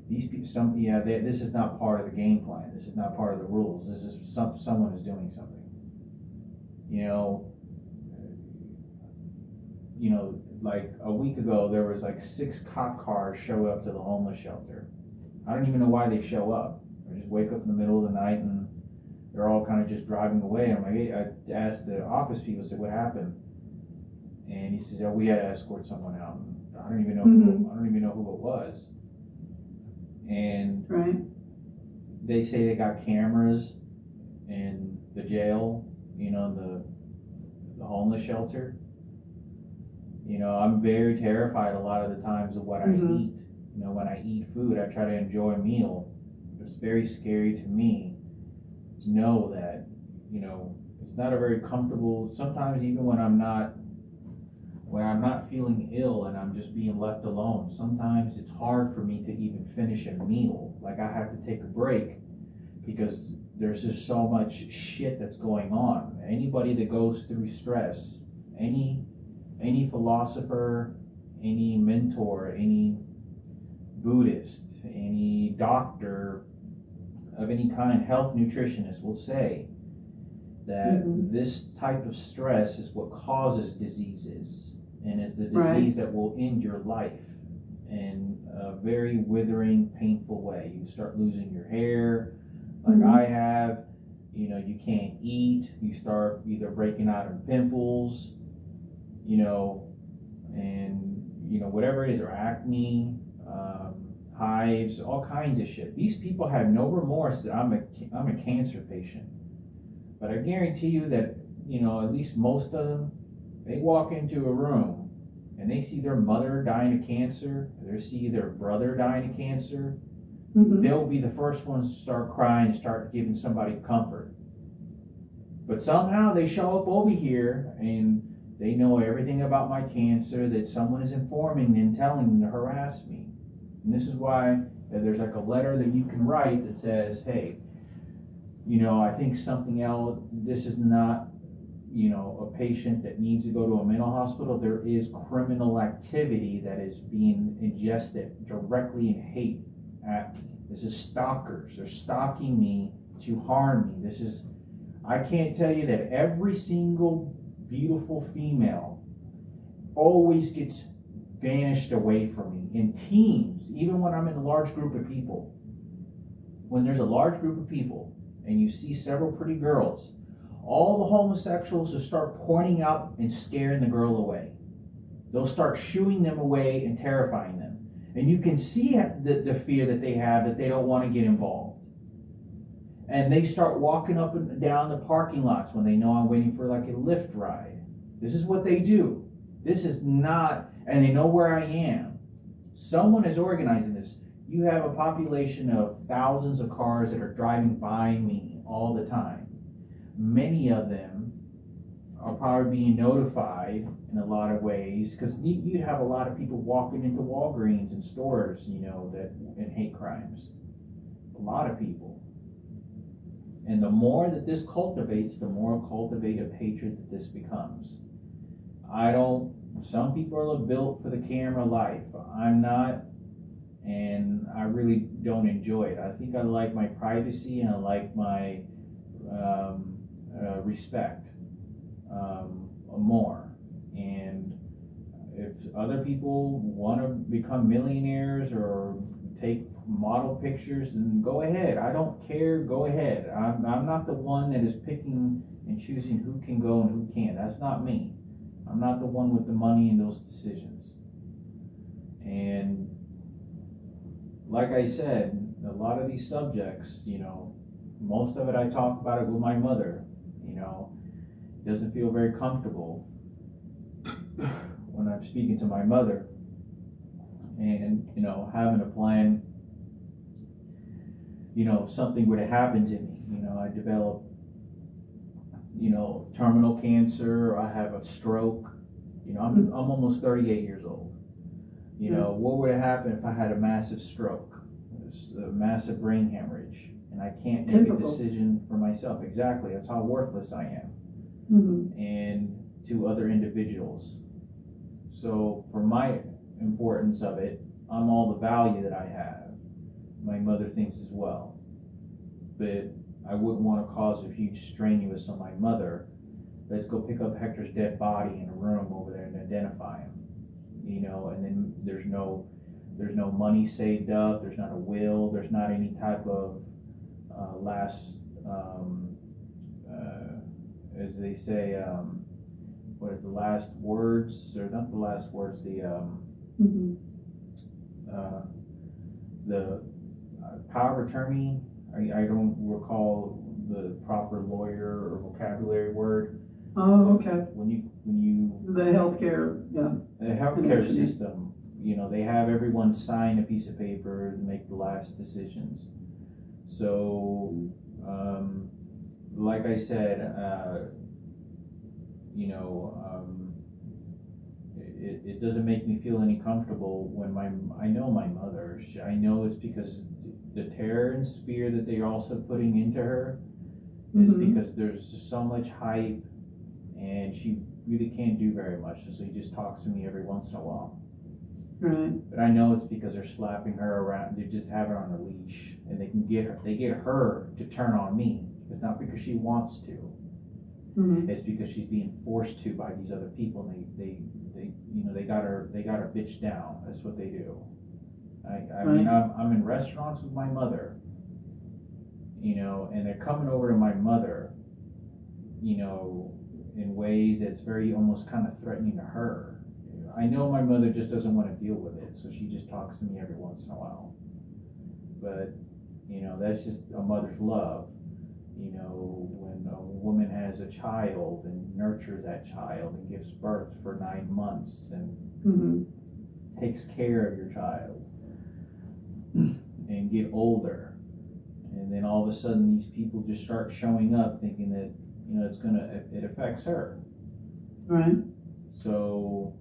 B: These people, this is not part of the game plan. This is not part of the rules. This is someone is doing something. Like a week ago, there was like 6 cop cars show up to the homeless shelter. I don't even know why they show up. They just wake up in the middle of the night and they're all kind of just driving away. I'm like, hey, I asked the office people, I said, what happened? And he says, oh, we had to escort someone out. I don't even know. I don't even know who it was. And
C: right.
B: They say they got cameras in the jail, the homeless shelter. I'm very terrified a lot of the times of what I eat. When I eat food, I try to enjoy a meal. It's very scary to me to know that, it's not a very comfortable, sometimes even when I'm not feeling ill and I'm just being left alone, sometimes it's hard for me to even finish a meal. Like I have to take a break because there's just so much shit that's going on. Anybody that goes through stress, any philosopher, any mentor, any Buddhist, any doctor of any kind, health nutritionist will say that this type of stress is what causes diseases and is the disease that will end your life in a very withering, painful way. You start losing your hair, like I have, you can't eat, you start either breaking out in pimples, and whatever it is, or acne, hives, all kinds of shit. These people have no remorse that I'm a cancer patient. But I guarantee you that, at least most of them, they walk into a room and they see their mother dying of cancer, or they see their brother dying of cancer, they'll be the first ones to start crying and start giving somebody comfort. But somehow they show up over here and they know everything about my cancer, that someone is informing them, telling them to harass me. And this is why there's like a letter that you can write that says, hey, I think something else, this is not, a patient that needs to go to a mental hospital. There is criminal activity that is being ingested directly in hate at me. This is stalkers. They're stalking me to harm me. I can't tell you that every single beautiful female always gets vanished away from me in teams, even when I'm in a large group of people. When there's a large group of people and you see several pretty girls, all the homosexuals will start pointing out and scaring the girl away. They'll start shooing them away and terrifying them. And you can see the fear that they have, that they don't want to get involved. And they start walking up and down the parking lots when they know I'm waiting for like a Lyft ride. This is what they do. This is not, and they know where I am. Someone is organizing this. You have a population of thousands of cars that are driving by me all the time. Many of them are probably being notified in a lot of ways, because you'd have a lot of people walking into Walgreens and stores, that in hate crimes. A lot of people. And the more that this cultivates, the more cultivated hatred that this becomes. Some people are built for the camera life. I'm not, and I really don't enjoy it. I think I like my privacy and I like my respect more. And if other people want to become millionaires or take model pictures, then go ahead. I don't care. Go ahead. I'm not the one that is picking and choosing who can go and who can't. That's not me. I'm not the one with the money in those decisions. And like I said, a lot of these subjects, most of it I talk about it with my mother, it doesn't feel very comfortable when I'm speaking to my mother and, having a plan, if something were to happen to me, I develop, terminal cancer, or I have a stroke, I'm almost 38 years old. What would happen if I had a massive stroke, a massive brain hemorrhage, and I can't make a decision for myself? Exactly, that's how worthless I am, and to other individuals. So for my importance of it, I'm all the value that I have. My mother thinks as well. But I wouldn't want to cause a huge strenuous on my mother. Let's go pick up Hector's dead body in a room over there and identify him. And then there's no money saved up, there's not a will, there's not any type of as they say, what is the last words, or not the last words, the power of attorney. I don't recall the proper lawyer or vocabulary word.
C: Oh, okay.
B: When you
C: the healthcare,
B: the healthcare system, they have everyone sign a piece of paper and make the last decisions. So, like I said, it doesn't make me feel any comfortable when I know my mother. I know it's because the terror and fear that they're also putting into her is because there's just so much hype, and she really can't do very much, so he just talks to me every once in a while.
C: Right.
B: But I know it's because they're slapping her around. They just have her on a leash, and they get her to turn on me. It's not because she wants to. It's because she's being forced to by these other people. And they got her bitched down. That's what they do. I mean, I'm in restaurants with my mother, and they're coming over to my mother, in ways that's very almost kind of threatening to her. I know my mother just doesn't want to deal with it, so she just talks to me every once in a while. But, that's just a mother's love. When a woman has a child and nurtures that child and gives birth for 9 months and takes care of your child and get older, and then all of a sudden these people just start showing up thinking that, it affects her.
C: Right.
B: So,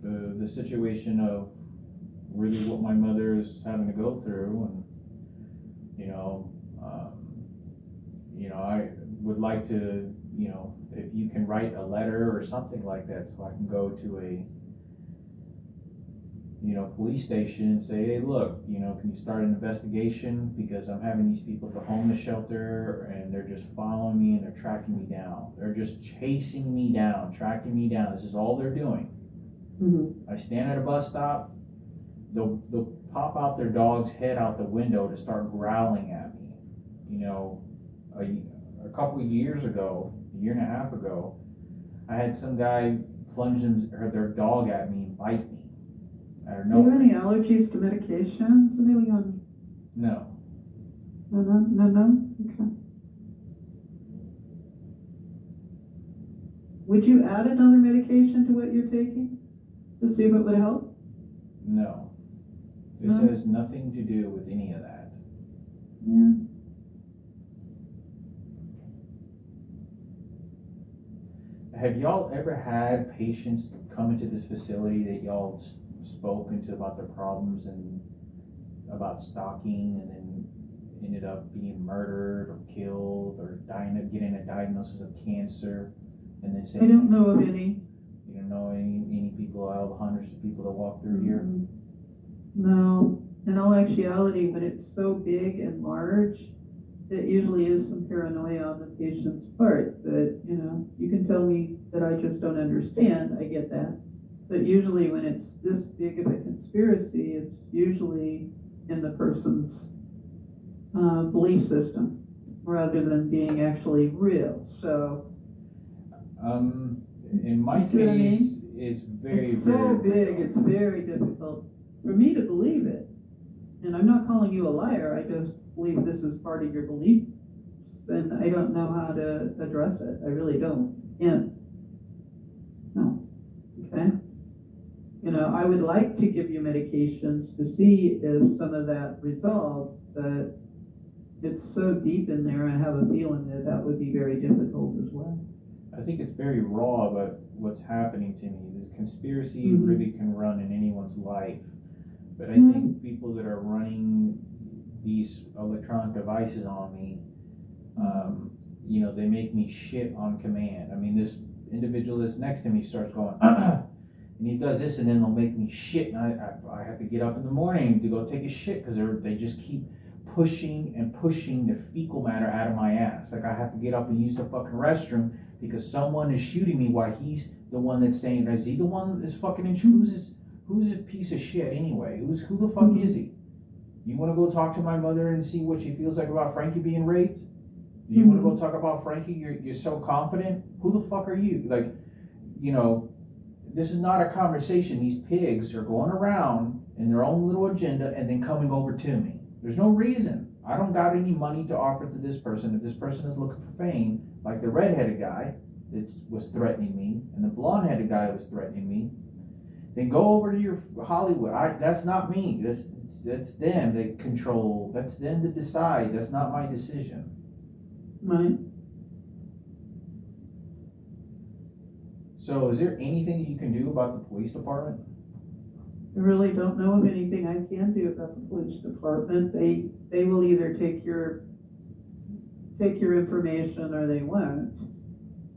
B: the situation of really what my mother is having to go through, and I would like to, if you can write a letter or something like that, so I can go to a police station and say, hey, look, can you start an investigation, because I'm having these people at the homeless shelter and they're just following me and they're tracking me down. They're just chasing me down, tracking me down. This is all they're doing. I stand at a bus stop, they'll pop out their dog's head out the window to start growling at me. A couple of years ago, a year and a half ago, I had some guy plunge their dog at me and bite me.
C: Do you have any allergies to medications, Emilion?
B: No.
C: No? Okay. Would you add another medication to what you're taking to see if it would help?
B: No. This has nothing to do with any of that.
C: Yeah.
B: Have y'all ever had patients come into this facility that y'all spoken to about their problems and about stalking, and then ended up being murdered or killed or getting a diagnosis of cancer, and then saying,
C: I don't know of any.
B: You don't know any people out of the hundreds of people that walk through here?
C: No. In all actuality, when it's so big and large, it usually is some paranoia on the patient's part that, you can tell me that I just don't understand. I get that. But usually when it's this big of a conspiracy, it's usually in the person's belief system rather than being actually real. So,
B: in my case, it's very
C: it's so big, it's very difficult for me to believe it, and I'm not calling you a liar, I just believe this is part of your belief, and I don't know how to address it. I really don't. And no, okay. You know, I would like to give you medications to see if some of that resolves, but it's so deep in there, I have a feeling that that would be very difficult as well.
B: I think it's very raw about what's happening to me. The conspiracy
C: Mhm.
B: really can run in anyone's life. But I
C: Mhm.
B: think people that are running these electronic devices on me, you know, they make me shit on command. I mean, this individual that's next to me starts going, and he does this, and then they'll make me shit, and I have to get up in the morning to go take a shit because they just keep pushing and pushing the fecal matter out of my ass. Like I have to get up and use the fucking restroom because someone is shooting me while he's the one that's saying, is he the one that's fucking who's this piece of shit anyway? Who the fuck is he? You want to go talk to my mother and see what she feels like about Frankie being raped? Do you want to go talk about Frankie? You're so confident. Who the fuck are you? Like, you know, this is not a conversation. These pigs are going around in their own little agenda and then coming over to me. There's no reason. I don't got any money to offer to this person. If this person is looking for fame, like the redheaded guy that was threatening me and the blonde-headed guy that was threatening me, then go over to your Hollywood. That's not me. That's them. They control. That's them to decide. That's not my decision.
C: Right.
B: So is there anything you can do about the police department?
C: I really don't know of anything I can do about the police department. They will either take your information or they won't.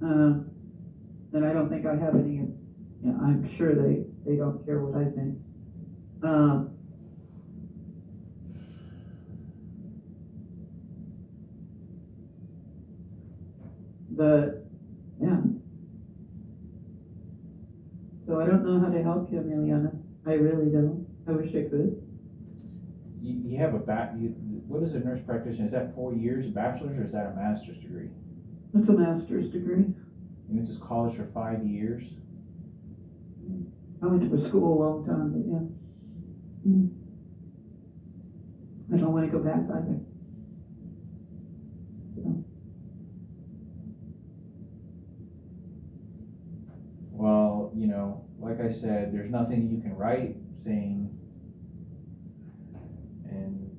C: And I don't think I have any. Yeah, I'm sure they don't care what I think. But yeah. So I don't know how to help you, Emiliana. I really don't. I wish I could.
B: You have what is a nurse practitioner? Is that 4 years, a bachelor's, or is that a master's degree?
C: It's a master's degree.
B: You went to college for 5 years?
C: I went to school a long time, but yeah. I don't want to go back either. So.
B: Well, you know, like I said, there's nothing you can write saying in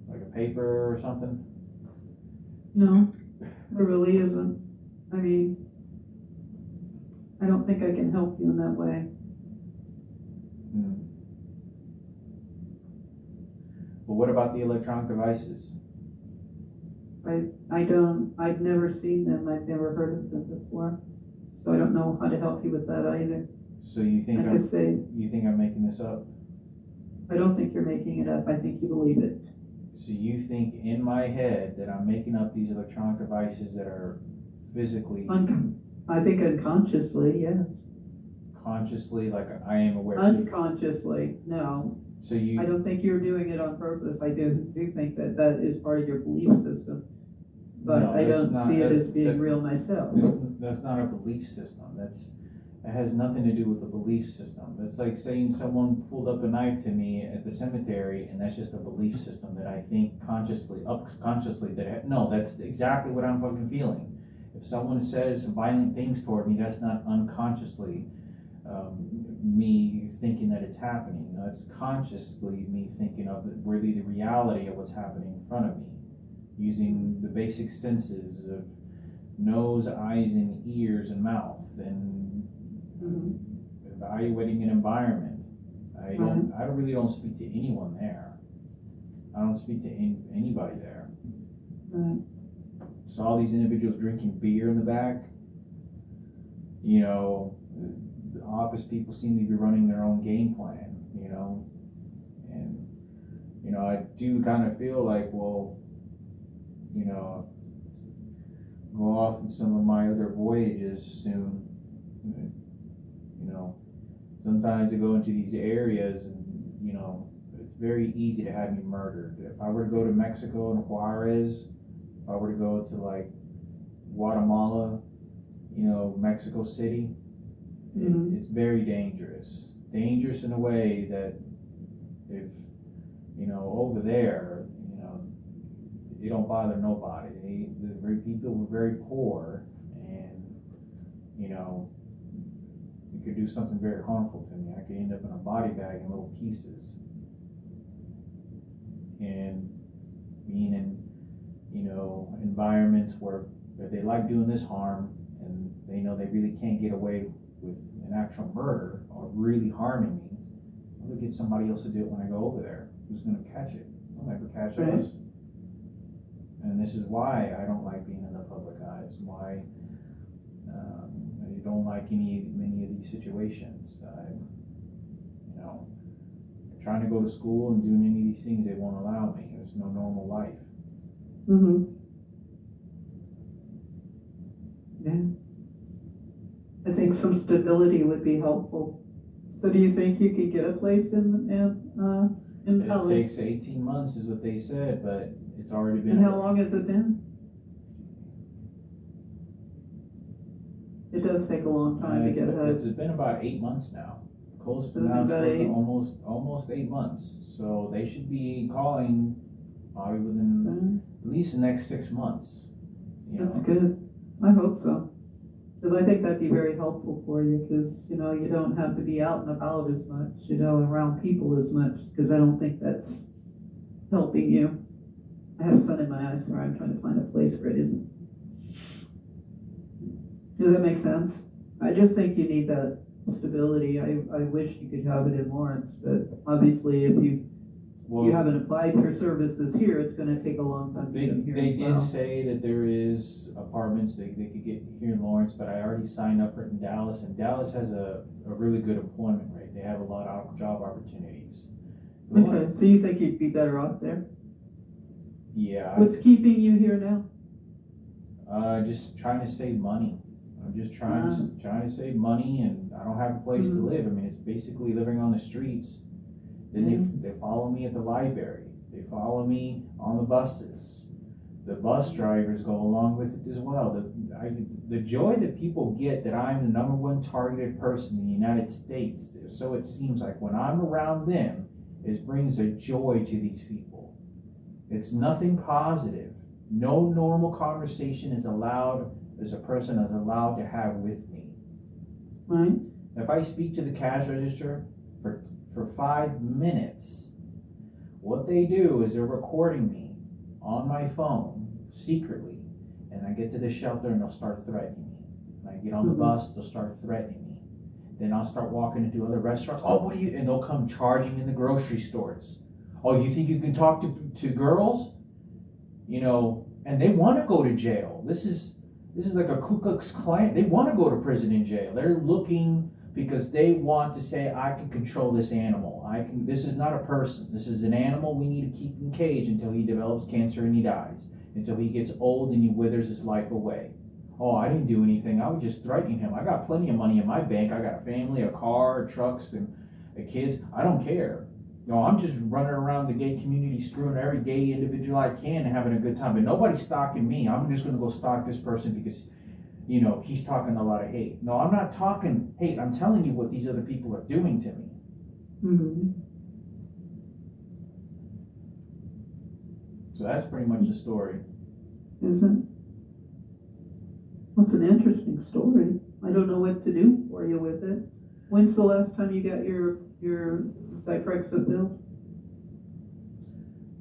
B: like a paper or something.
C: No, there really isn't. I mean, I don't think I can help you in that way.
B: But what about the electronic devices?
C: I've never seen them. I've never heard of them before. So I don't know how to help you with that either.
B: So you think you think I'm making this up?
C: I don't think you're making it up. I think you believe it.
B: So you think in my head that I'm making up these electronic devices that are physically...
C: I think unconsciously, yes.
B: Consciously, like I am aware.
C: Unconsciously, no.
B: So you...
C: I don't think you're doing it on purpose. I do think that that is part of your belief system. But
B: No,
C: I don't see it as being
B: that,
C: real myself.
B: That's not a belief system. It has nothing to do with the belief system. It's like saying someone pulled up a knife to me at the cemetery, and that's just a belief system that I think subconsciously no, that's exactly what I'm fucking feeling. If someone says violent things toward me, that's not unconsciously me thinking that it's happening. No, it's consciously me thinking of really the reality of what's happening in front of me, using the basic senses of nose, eyes, and ears, and mouth, and evaluating an environment. I really don't speak to anyone there. I don't speak to anybody there. Saw these individuals drinking beer in the back. You know, the office people seem to be running their own game plan, you know. And, you know, I do kind of feel like, well, you know, go off in some of my other voyages soon. You know, sometimes I go into these areas and, you know, it's very easy to have me murdered. If I were to go to Mexico and Juarez, if I were to go to like Guatemala, you know, Mexico City, it's very dangerous. Dangerous in a way that If, over there, it don't bother nobody. The people were very poor, and, it could do something very harmful to me. I could end up in a body bag in little pieces. And being in, environments where they like doing this harm, and they know they really can't get away with an actual murder or really harming me, I'll get somebody else to do it when I go over there. Who's going to catch it? They'll never catch
C: Right.
B: us. And this is why I don't like being in the public eyes. Why I don't like many of these situations. Trying to go to school and doing any of these things, they won't allow me. There's no normal life.
C: Mm-hmm. Yeah. I think some stability would be helpful. So do you think you could get a place in
B: It
C: Ellis?
B: takes 18 months is what they said, but it's already been.
C: And how long has it been? It does take a long time to get
B: It's
C: ahead.
B: been about 8 months now. Close to
C: It's
B: now,
C: about
B: it's
C: 8?
B: almost 8 months. So they should be calling probably within at least the next 6 months.
C: That's good. I hope so. Because I think that'd be very helpful for you, because, you don't have to be out and about as much, around people as much, because I don't think that's helping you. I have sun in my eyes where I'm trying to find a place where it isn't. Does that make sense? I just think you need that stability. I wish you could have it in Lawrence, but obviously if you haven't applied for services here, it's gonna take a long time to get them here
B: They
C: as well.
B: did say that there is apartments they could get here in Lawrence, but I already signed up for it in Dallas, and Dallas has a really good employment rate. They have a lot of job opportunities.
C: Okay, so you think you'd be better off there?
B: Yeah.
C: What's keeping you here now?
B: Just trying to save money. I'm just trying to save money, and I don't have a place to live. I mean, it's basically living on the streets. Then they follow me at the library. They follow me on the buses. The bus drivers go along with it as well. The joy that people get that I'm the number one targeted person in the United States, so it seems like when I'm around them, it brings a joy to these people. It's nothing positive. No normal conversation is allowed, as a person is allowed to have with me.
C: Right?
B: If I speak to the cash register for 5 minutes, what they do is they're recording me on my phone secretly, and I get to the shelter and they'll start threatening me. When I get on the bus, they'll start threatening me. Then I'll start walking into other restaurants. Oh, and they'll come charging in the grocery stores. Oh, you think you can talk to girls? And they want to go to jail. This is like a Ku Klux Klan. They want to go to prison and jail. They're looking because they want to say, I can control this animal. This is not a person. This is an animal we need to keep in a cage until he develops cancer and he dies. Until he gets old and he withers his life away. Oh, I didn't do anything. I was just threatening him. I got plenty of money in my bank. I got a family, a car, trucks, and kids. I don't care. I'm just running around the gay community screwing every gay individual I can and having a good time. But nobody's stalking me. I'm just going to go stalk this person because, he's talking a lot of hate. No, I'm not talking hate. I'm telling you what these other people are doing to me.
C: Mm-hmm.
B: So that's pretty much the story.
C: Is it? Well, it's an interesting story. I don't know what to do for you with it. When's the last time you got your Zyprexa bill?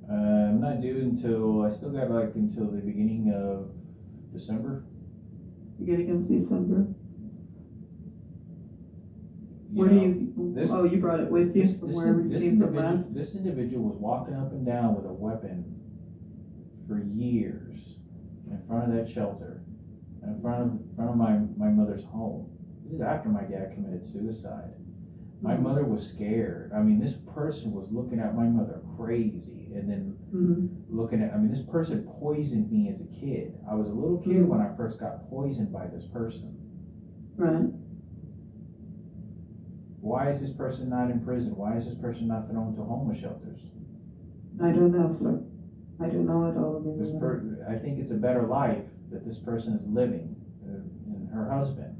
B: I'm not due until, I still got until the beginning of December.
C: Beginning of December? Where
B: know,
C: do you,
B: this-
C: you brought it with you from wherever you came from last?
B: This individual was walking up and down with a weapon for years in front of that shelter, in front of my mother's home. This is after my dad committed suicide. My mother was scared. I mean, this person was looking at my mother crazy, and then looking at, this person poisoned me as a kid. I was a little kid when I first got poisoned by this person.
C: Right.
B: Why is this person not in prison? Why is this person not thrown to homeless shelters?
C: I don't know, sir. I don't know at all.
B: I think it's a better life that this person is living, and her husband,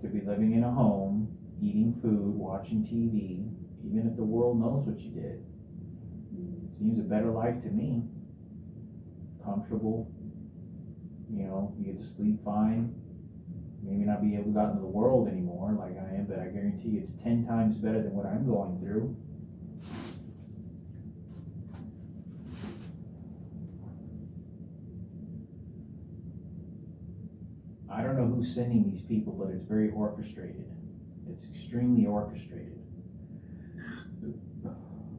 B: to be living in a home, eating food, watching TV, even if the world knows what you did. Seems a better life to me. Comfortable, you know, you get to sleep fine. Maybe not be able to go out into the world anymore like I am, but I guarantee you it's 10 times better than what I'm going through. I don't know who's sending these people, but it's very orchestrated. It's extremely orchestrated.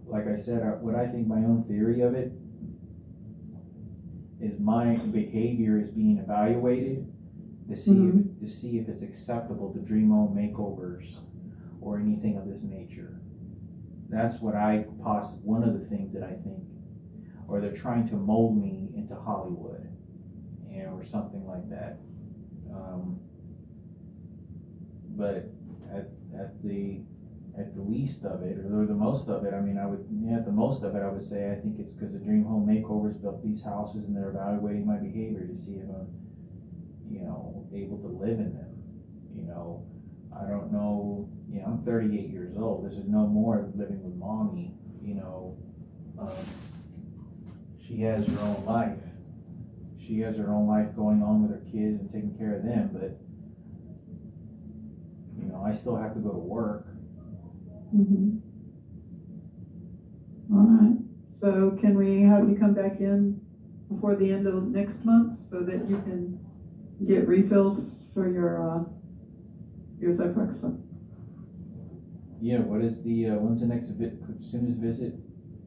B: Like I said, what I think my own theory of it is my behavior is being evaluated to see if it's acceptable to dream home makeovers or anything of this nature. That's what one of the things that I think, or they're trying to mold me into Hollywood, or something like that. But at the least of it, or the most of it, I mean, at the most of it, I would say I think it's because the Dream Home Makeovers built these houses and they're evaluating my behavior to see if I'm, able to live in them. I don't know, I'm 38 years old. This is no more living with mommy, she has her own life. She has her own life going on with her kids and taking care of them, but, I still have to go to work.
C: Mm-hmm. All right. So can we have you come back in before the end of next month so that you can get refills for your Zyprexa?
B: Yeah. What is when's the next soonest visit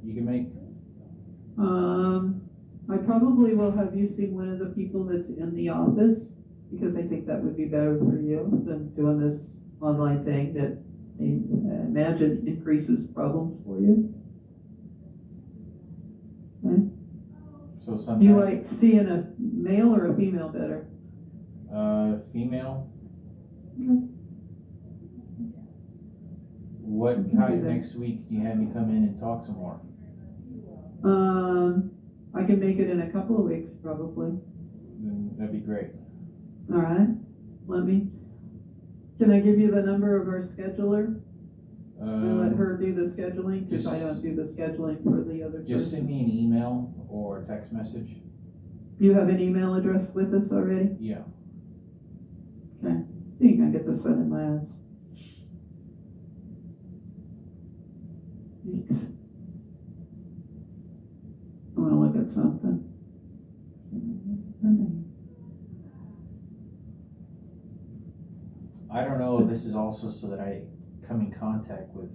B: you can make?
C: I probably will have you see one of the people that's in the office because I think that would be better for you than doing this online thing that I imagine increases problems for you. Okay.
B: So sometimes
C: you like seeing a male or a female better?
B: Female.
C: Okay.
B: What kind next week do you have me come in and talk some more?
C: I can make it in a couple of weeks probably.
B: Then that'd be great.
C: All right. Can I give you the number of our scheduler? And let her do the scheduling because I don't do the scheduling for the other person.
B: Just send me an email or a text message.
C: You have an email address with us already?
B: Yeah.
C: Okay. I think I get the sun in my eyes. I want to look at something.
B: I don't know if this is also so that I come in contact with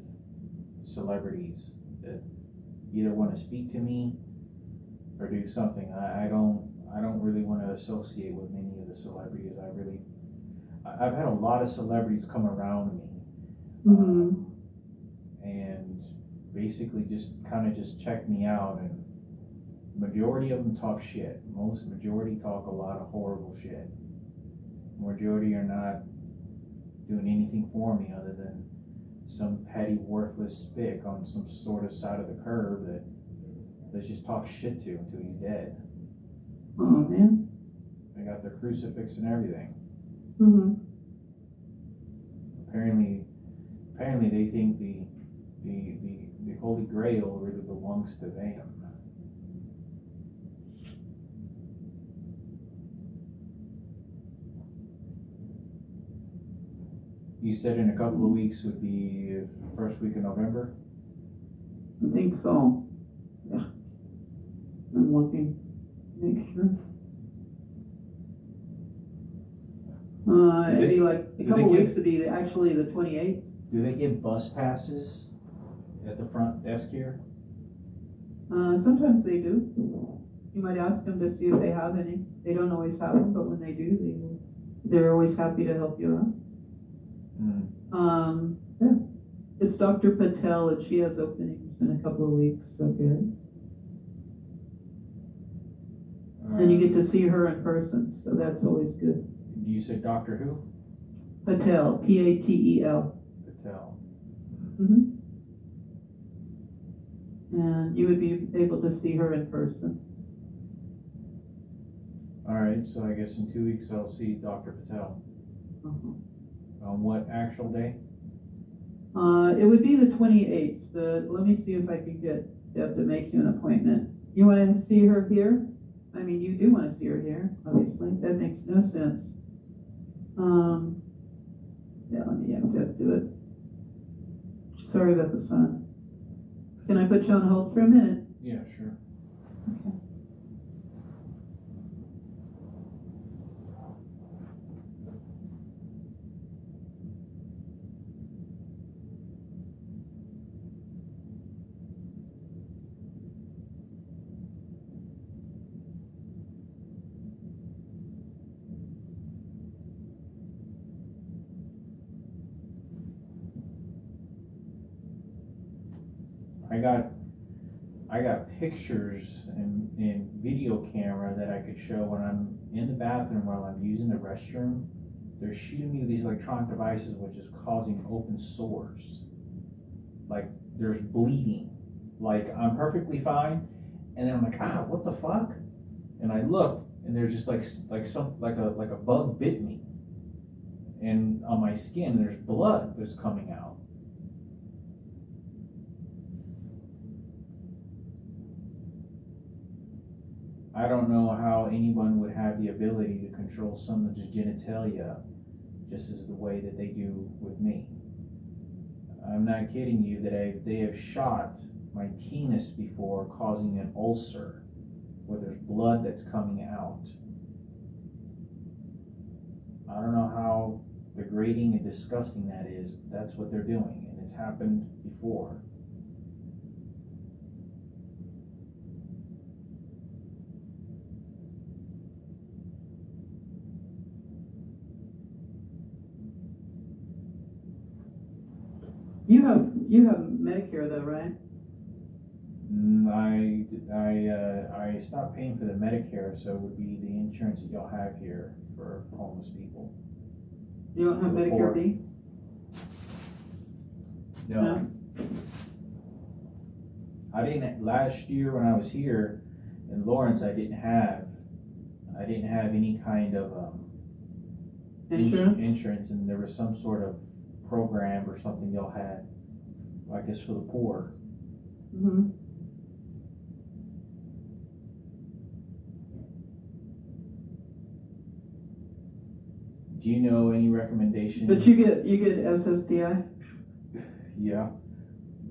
B: celebrities that either want to speak to me or do something. I don't really want to associate with many of the celebrities. I've had a lot of celebrities come around me.
C: Mm-hmm.
B: And basically just check me out, and majority of them talk shit. Majority talk a lot of horrible shit. Majority are not doing anything for me other than some petty worthless spick on some sort of side of the curb that they just talk shit to until you're dead.
C: Oh man.
B: They got their crucifix and everything.
C: Mm-hmm.
B: Apparently they think the Holy Grail really belongs to them. You said in a couple of weeks would be first week of November?
C: I think so. Yeah. I'm looking to make sure. It'd be like a couple weeks would be actually the 28th.
B: Do they give bus passes at the front desk here?
C: Sometimes they do. You might ask them to see if they have any. They don't always have them, but when they do, they're always happy to help you out. Yeah. It's Dr. Patel, and she has openings in a couple of weeks, so good. And you get to see her in person, so that's always good.
B: You said Dr. who?
C: Patel, Patel.
B: Patel.
C: Mm-hmm. And you would be able to see her in person.
B: All right, so I guess in 2 weeks I'll see Dr. Patel.
C: Uh-huh.
B: On what actual day?
C: It would be the 28th, let me see if I can get Deb to make you an appointment. You want to see her here? I mean, you do want to see her here, obviously, that makes no sense. Yeah, let me have Deb do it. Sorry about the sun. Can I put you on hold for a minute?
B: Yeah, sure.
C: Okay.
B: I got pictures and video camera that I could show when I'm in the bathroom while I'm using the restroom. They're shooting me with these electronic devices, which is causing open sores. Like there's bleeding. Like I'm perfectly fine, and then I'm like, what the fuck? And I look, and there's just like a bug bit me, and on my skin there's blood that's coming out. I don't know how anyone would have the ability to control someone's genitalia just as the way that they do with me. I'm not kidding you that they have shot my penis before, causing an ulcer where there's blood that's coming out. I don't know how degrading and disgusting that is, but that's what they're doing, and it's happened before.
C: You have Medicare though, right?
B: I stopped paying for the Medicare, so it would be the insurance that y'all have here for homeless people.
C: You don't have Medicare B?
B: No. I didn't, last year when I was here in Lawrence, I didn't have any kind of insurance, and there was some sort of program or something y'all had, I guess, for the poor.
C: Mm-hmm.
B: Do you know any recommendation?
C: But you get SSDI?
B: Yeah.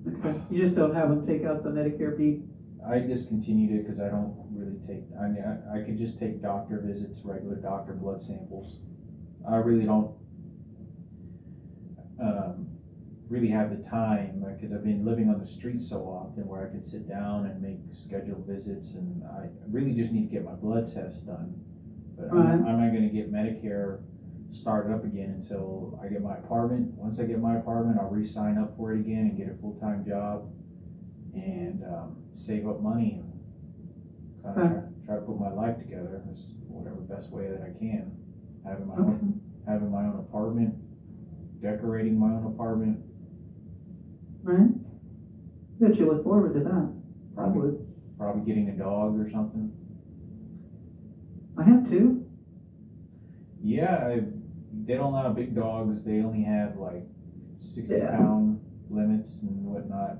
C: Okay. You just don't have them take out the Medicare B?
B: I discontinued it because I don't really take, I mean, I could just take doctor visits, regular doctor blood samples. I really don't really have the time, because I've been living on the street so often where I can sit down and make scheduled visits, and I really just need to get my blood test done. But I'm not going to get Medicare started up again until I get my apartment. Once I get my apartment, I'll re-sign up for it again and get a full-time job and save up money and kind of try to put my life together as whatever best way that I can. Having my own apartment, decorating my own apartment.
C: Right. Bet you look forward to that.
B: Probably getting a dog or something.
C: I have two.
B: Yeah, they don't allow big dogs. They only have like 60-pound limits and whatnot.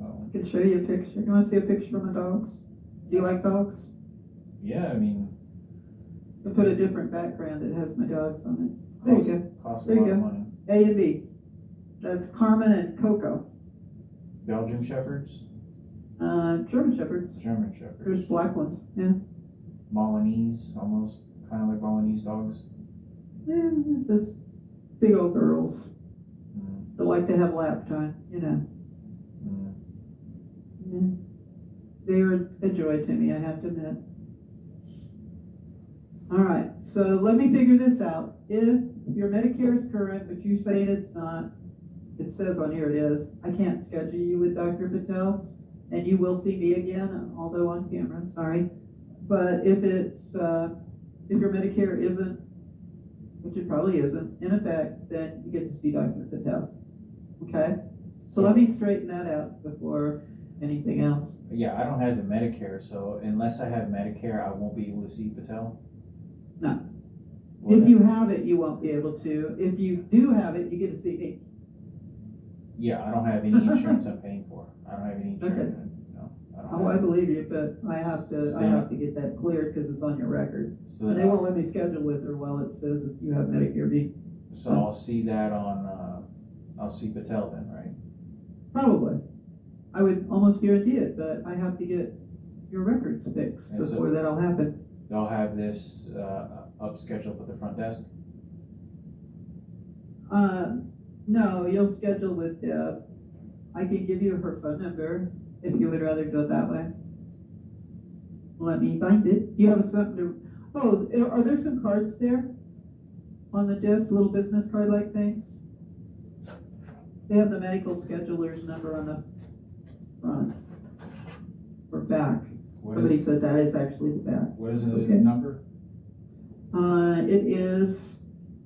C: I can show you a picture. You want to see a picture of my dogs? Do you like dogs?
B: Yeah, I mean.
C: I put a different background that has my dogs on it. There you go.
B: Costs
C: there
B: a lot
C: you
B: of
C: go.
B: money.
C: A and B. That's Carmen and Coco.
B: Belgian Shepherds?
C: German Shepherds.
B: German Shepherds.
C: There's black ones, yeah.
B: Balinese, almost kind of like Balinese dogs.
C: Yeah, just big old girls.
B: Mm.
C: That like to have lap time, you know.
B: Mm.
C: Yeah. They are a joy to me, I have to admit. All right, so let me figure this out. If your Medicare is current, but you say it's not, it says on here it is, I can't schedule you with Dr. Patel, and you will see me again, although on camera, sorry. But if it's, if your Medicare isn't, which it probably isn't, in effect, then you get to see Dr. Patel. Okay? So let me straighten that out before anything else.
B: Yeah, I don't have the Medicare, so unless I have Medicare, I won't be able to see Patel?
C: No.
B: Well,
C: If you have it, you won't be able to. If you do have it, you get to see me.
B: Yeah, I don't have any insurance I'm paying for. I don't have any insurance, no.
C: Oh, I believe you, but I have to get that cleared because it's on your record.
B: So
C: And
B: then
C: they won't let me schedule with her while it says that you have Medicare B.
B: So I'll see that on, I'll see Patel then, right?
C: Probably. I would almost guarantee it, but I have to get your records fixed
B: And so-
C: before that'll happen.
B: They'll have this, up scheduled with the front desk?
C: No, you'll schedule with Deb. I can give you her phone number if you would rather do it that way. Let me find it. Do you have something to, oh, are there some cards there on the desk, little business card like things? They have the medical scheduler's number on the front or back. Somebody said that is actually the back.
B: What is the
C: Okay.
B: number?
C: It is,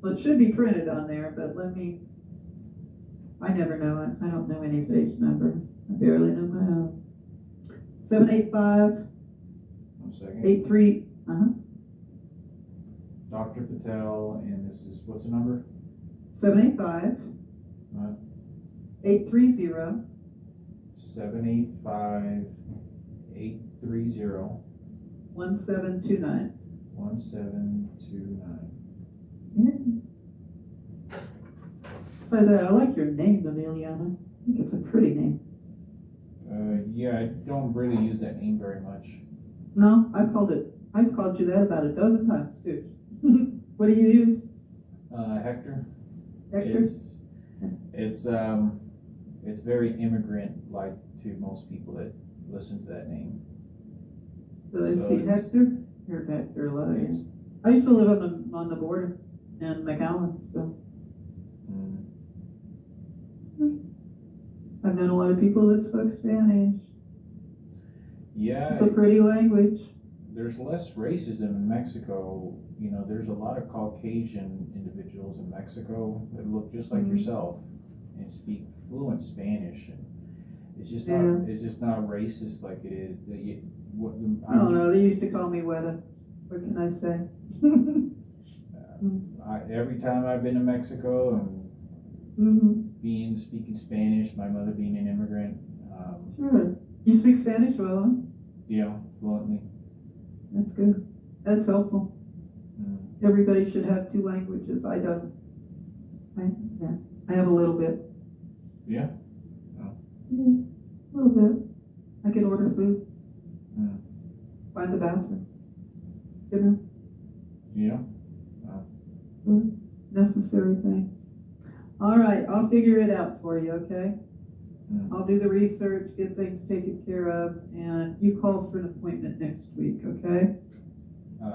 C: well, it should be printed on there, but I never know it. I don't know anybody's number. I barely know my own. 785
B: 1 second.
C: 83,
B: Dr. Patel, and this is, what's the number?
C: 785
B: Uh,
C: 830
B: 785-830-1729.
C: 1729. So I like your name, Emiliana. I think it's a pretty name.
B: Yeah, I don't really use that name very much.
C: No, I've called you that about a dozen times too. What do you use?
B: Hector?
C: Hector?
B: It's very immigrant-like to most people that listen to that name.
C: So they
B: So
C: see
B: it's-
C: Hector? Heard Hector a lot of years. I used to live on the border in McAllen, so I've known a lot of people that spoke Spanish.
B: Yeah,
C: It's a pretty language.
B: there's less racism in Mexico. You know, there's a lot of Caucasian individuals in Mexico that look just like
C: Mhm.
B: yourself and speak fluent Spanish, and it's just
C: Yeah.
B: not racist like it is.
C: I don't know, they used to call me Weta. What can I say?
B: Every time I've been to Mexico and speaking Spanish, my mother being an immigrant,
C: Sure. You speak Spanish well, huh?
B: fluently.
C: That's good. That's helpful.
B: Mm.
C: Everybody should have two languages. I don't. I have a little bit.
B: Yeah?
C: A little bit. I can order food.
B: Mm.
C: Find the bathroom. You know,
B: Yeah?
C: necessary things. All right, I'll figure it out for you, okay?
B: Mm.
C: I'll do the research, get things taken care of, and you call for an appointment next week, okay?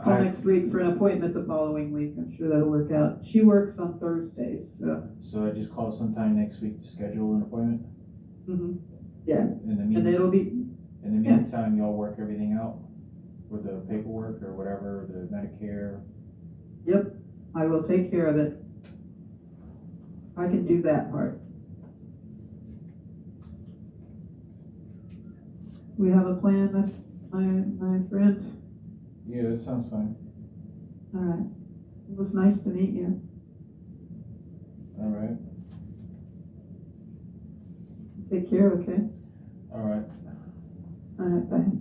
C: Call next week for an appointment the following week. I'm sure that'll work out. She works on Thursdays, so.
B: So I just call sometime next week to schedule an appointment?
C: Yeah,
B: In the
C: and
B: meantime,
C: it'll be,
B: y'all work everything out with the paperwork or whatever, the Medicare?
C: yep, I will take care of it. I can do that part. We have a plan, my friend.
B: Yeah, that sounds fine.
C: All right. It was nice to meet you.
B: All right.
C: Take care, okay?
B: All right.
C: All right, bye.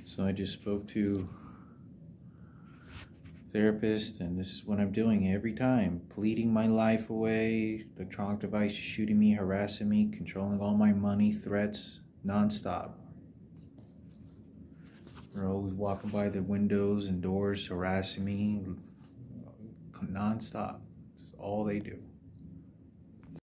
B: So I just spoke to therapist, and this is what I'm doing every time. Pleading my life away, electronic device shooting me, harassing me, controlling all my money, threats, nonstop. They're always walking by the windows and doors, harassing me, nonstop. That's all they do.